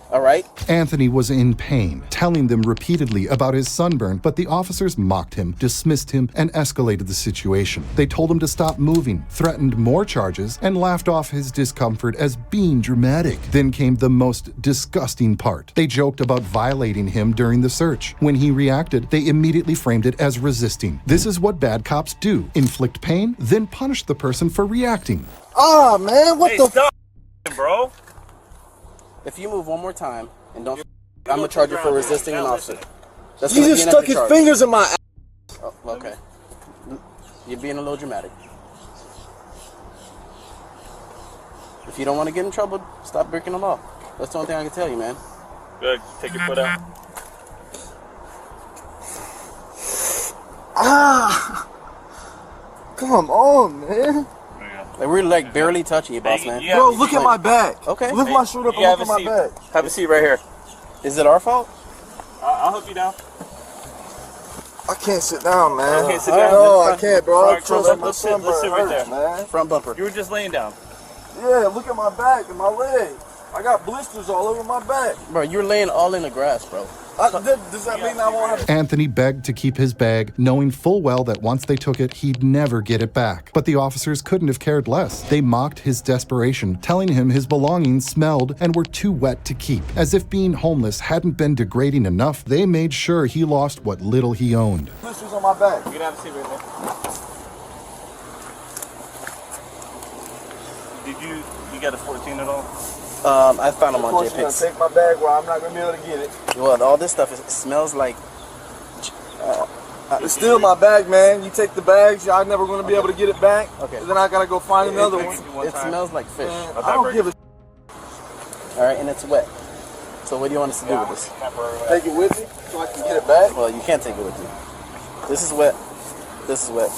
All right? Anthony was in pain, telling them repeatedly about his sunburn, but the officers mocked him, dismissed him, and escalated the situation. They told him to stop moving, threatened more charges, and laughed off his discomfort as being dramatic. Then came the most disgusting part. They joked about violating him during the search. When he reacted, they immediately framed it as resisting. This is what bad cops do: inflict pain, then punish the person for reacting. Ah, man, what Hey, the stop, bro. If you move one more time and don't, I'm gonna charge you for resisting an officer. That's He gonna just be an stuck extra his charge. fingers in my ass. Oh, okay. You're being a little dramatic. If you don't want to get in trouble, stop breaking the law. That's the only thing I can tell you, man. Good. Take your foot out. Ah! Come on, man. Like, we're like barely touching you, boss man. Bro, look at my back. Okay. Lift my shirt up and look at my back. Have a seat right here. Is it our fault? I'll help you down. I can't sit down, man. You can't sit down? No, I can't, bro. All I'm right, cool. trusting my Let's sit sunburn right hurts, there. man. Front bumper. You were just laying down. Yeah, look at my back and my leg. I got blisters all over my back. Bro, you're laying all in the grass, bro. Does that mean I won't have... Anthony begged to keep his bag, knowing full well that once they took it, he'd never get it back. But the officers couldn't have cared less. They mocked his desperation, telling him his belongings smelled and were too wet to keep. As if being homeless hadn't been degrading enough, they made sure he lost what little he owned. Blisters on my back. You can have a seat right there. You got a 14 at all? I found them on Of course, you're JPix. gonna take my bag where I'm not gonna be able to get it. Well, all this stuff smells like. It's still my bag, man. You take the bags, I'm never gonna be able to get it back. Okay. And then I gotta go find another one. It smells like fish. Man, I don't give a. All right, and it's wet. So what do you want us to do with this? Take it with me so I can get it back. Well, you can't take it with you. This is wet. This is wet.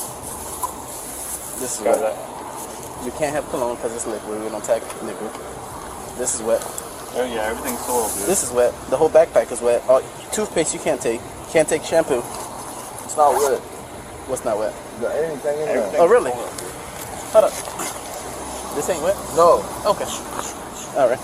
This is wet. You can't have cologne because it's liquid. We don't take liquid. This is wet. Oh yeah, everything's soiled, dude. This is wet. The whole backpack is wet. Oh, toothpaste you can't take. Can't take shampoo. It's not wet. What's not wet? Got anything in there? Oh, really? Hold up. This ain't wet? No. Okay. All right.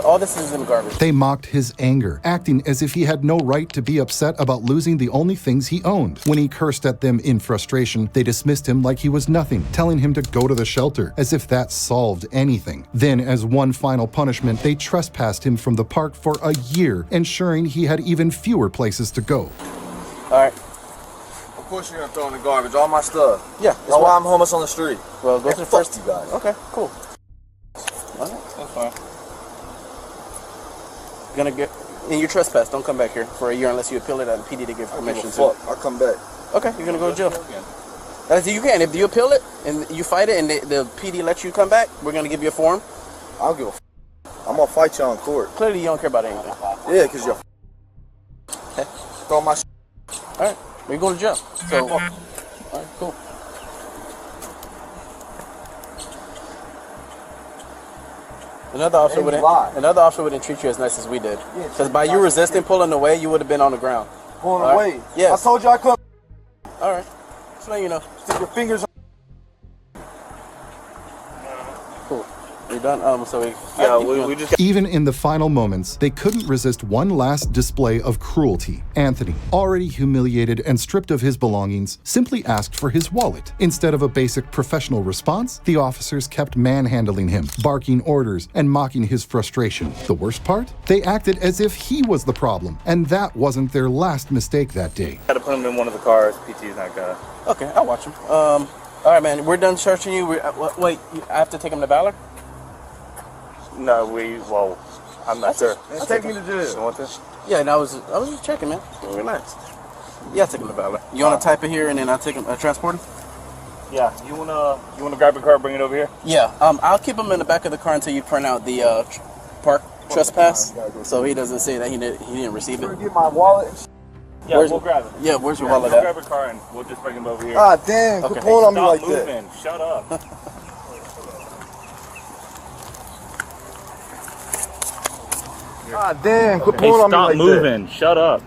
All this is in the garbage. They mocked his anger, acting as if he had no right to be upset about losing the only things he owned. When he cursed at them in frustration, they dismissed him like he was nothing, telling him to go to the shelter, as if that solved anything. Then, as one final punishment, they trespassed him from the park for a year, ensuring he had even fewer places to go. All right. Of course you're gonna throw in the garbage, all my stuff. Yeah. That's why I'm homeless on the street. Well, go to the first. You guys. Okay, cool. All right. That's fine. Gonna get in your trespass. Don't come back here for a year unless you appeal it at the PD to give permission to. I'll come back. Okay, you're gonna go to jail. You can. If you appeal it and you fight it and the PD lets you come back, we're gonna give you a form. I don't give a I'm gonna fight you on court. Clearly, you don't care about anything. Yeah, because you're Okay. throw my All right, we're going to jail. So, all right, cool. Another officer wouldn't treat you as nice as we did. Because by you resisting, pulling away, you would have been on the ground. Pulling away? Yes. I told you I couldn't. All right. Just let you know. Stick your fingers on. Cool. We're done. We just. Even in the final moments, they couldn't resist one last display of cruelty. Anthony, already humiliated and stripped of his belongings, simply asked for his wallet. Instead of a basic professional response, the officers kept manhandling him, barking orders, and mocking his frustration. The worst part? They acted as if he was the problem, and that wasn't their last mistake that day. Got to put him in one of the cars. PT's not gonna. Okay, I'll watch him. All right, man. We're done searching you. Wait, I have to take him to Valor? No, I'm not sure. Take me to jail. You want this? Yeah, and I was just checking, man. Relax. Yeah, I'll take him to Valor. You want to type it here and then I'll take him, transport him? Yeah. You wanna grab your car, bring it over here? Yeah. I'll keep him in the back of the car until you print out the park trespass, so he doesn't say that he didn't receive it. Get my wallet. Yeah, we'll grab it. Yeah, where's your wallet We'll at? grab your car and we'll just bring him over here. Ah, damn! Okay. Quit pulling on me Stop like moving. that. Shut up. Ah, damn! Quit pulling on me Stop like moving. Shut up.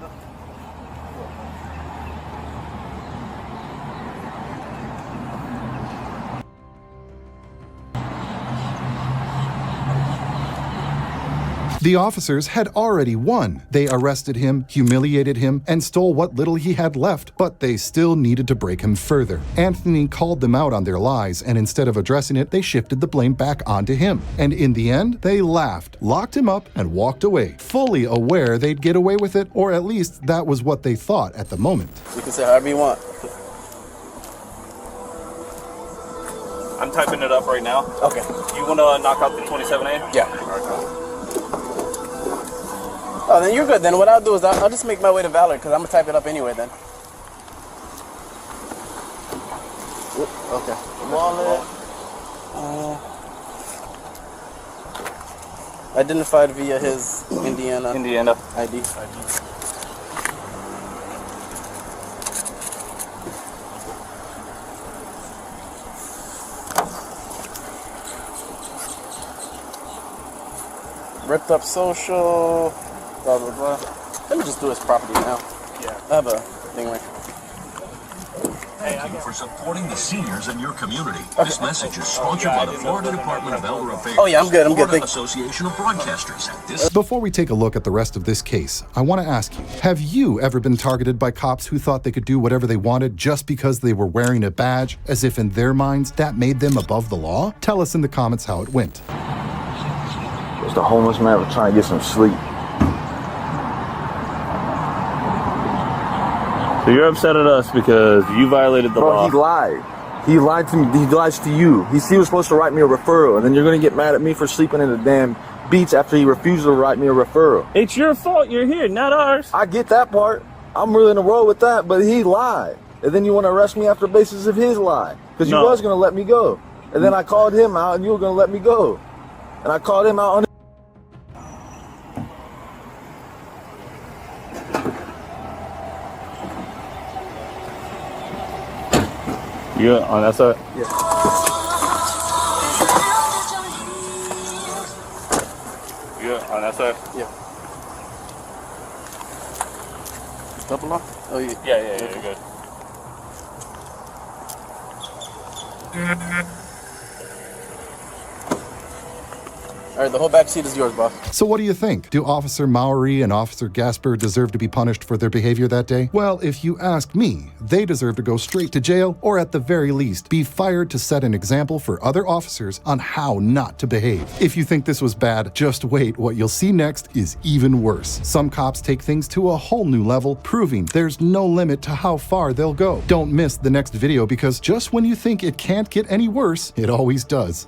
The officers had already won. They arrested him, humiliated him, and stole what little he had left, but they still needed to break him further. Anthony called them out on their lies, and instead of addressing it, they shifted the blame back onto him. And in the end, they laughed, locked him up, and walked away, fully aware they'd get away with it, or at least that was what they thought at the moment. You can say however you want. I'm typing it up right now. Okay. You wanna knock out the 27A? Yeah. Oh, then you're good. Then what I'll do is I'll just make my way to Valor because I'm gonna type it up anyway. Then. Okay. Wallet. Identified via his Indiana ID. Ripped up social. Blah, blah, blah. Let me just do his property now. Yeah. I have a thing right. Thank you for supporting the seniors in your community. This message is sponsored by the Florida Department of Elder Affairs. Oh yeah, I'm good. Florida Association of Broadcasters. Before we take a look at the rest of this case, I want to ask you, have you ever been targeted by cops who thought they could do whatever they wanted just because they were wearing a badge, as if in their minds that made them above the law? Tell us in the comments how it went. Just a homeless man was trying to get some sleep. So you're upset at us because you violated the law. Bro, he lied. He lied to me. He lies to you. He was supposed to write me a referral, and then you're gonna get mad at me for sleeping in the damn beach after he refused to write me a referral. It's your fault you're here, not ours. I get that part. I'm willing to roll with that, but he lied. And then you want to arrest me after the basis of his lie. Because you was going to let me go. And then I called him out and you were going to let me go. And I called him out on You on that side? Yeah. You on that side? Yeah. Double lock? Oh, yeah. Yeah, you're good. All right, the whole back seat is yours, boss. So what do you think? Do Officer Mowry and Officer Gasper deserve to be punished for their behavior that day? Well, if you ask me, they deserve to go straight to jail, or at the very least, be fired to set an example for other officers on how not to behave. If you think this was bad, just wait. What you'll see next is even worse. Some cops take things to a whole new level, proving there's no limit to how far they'll go. Don't miss the next video, because just when you think it can't get any worse, it always does.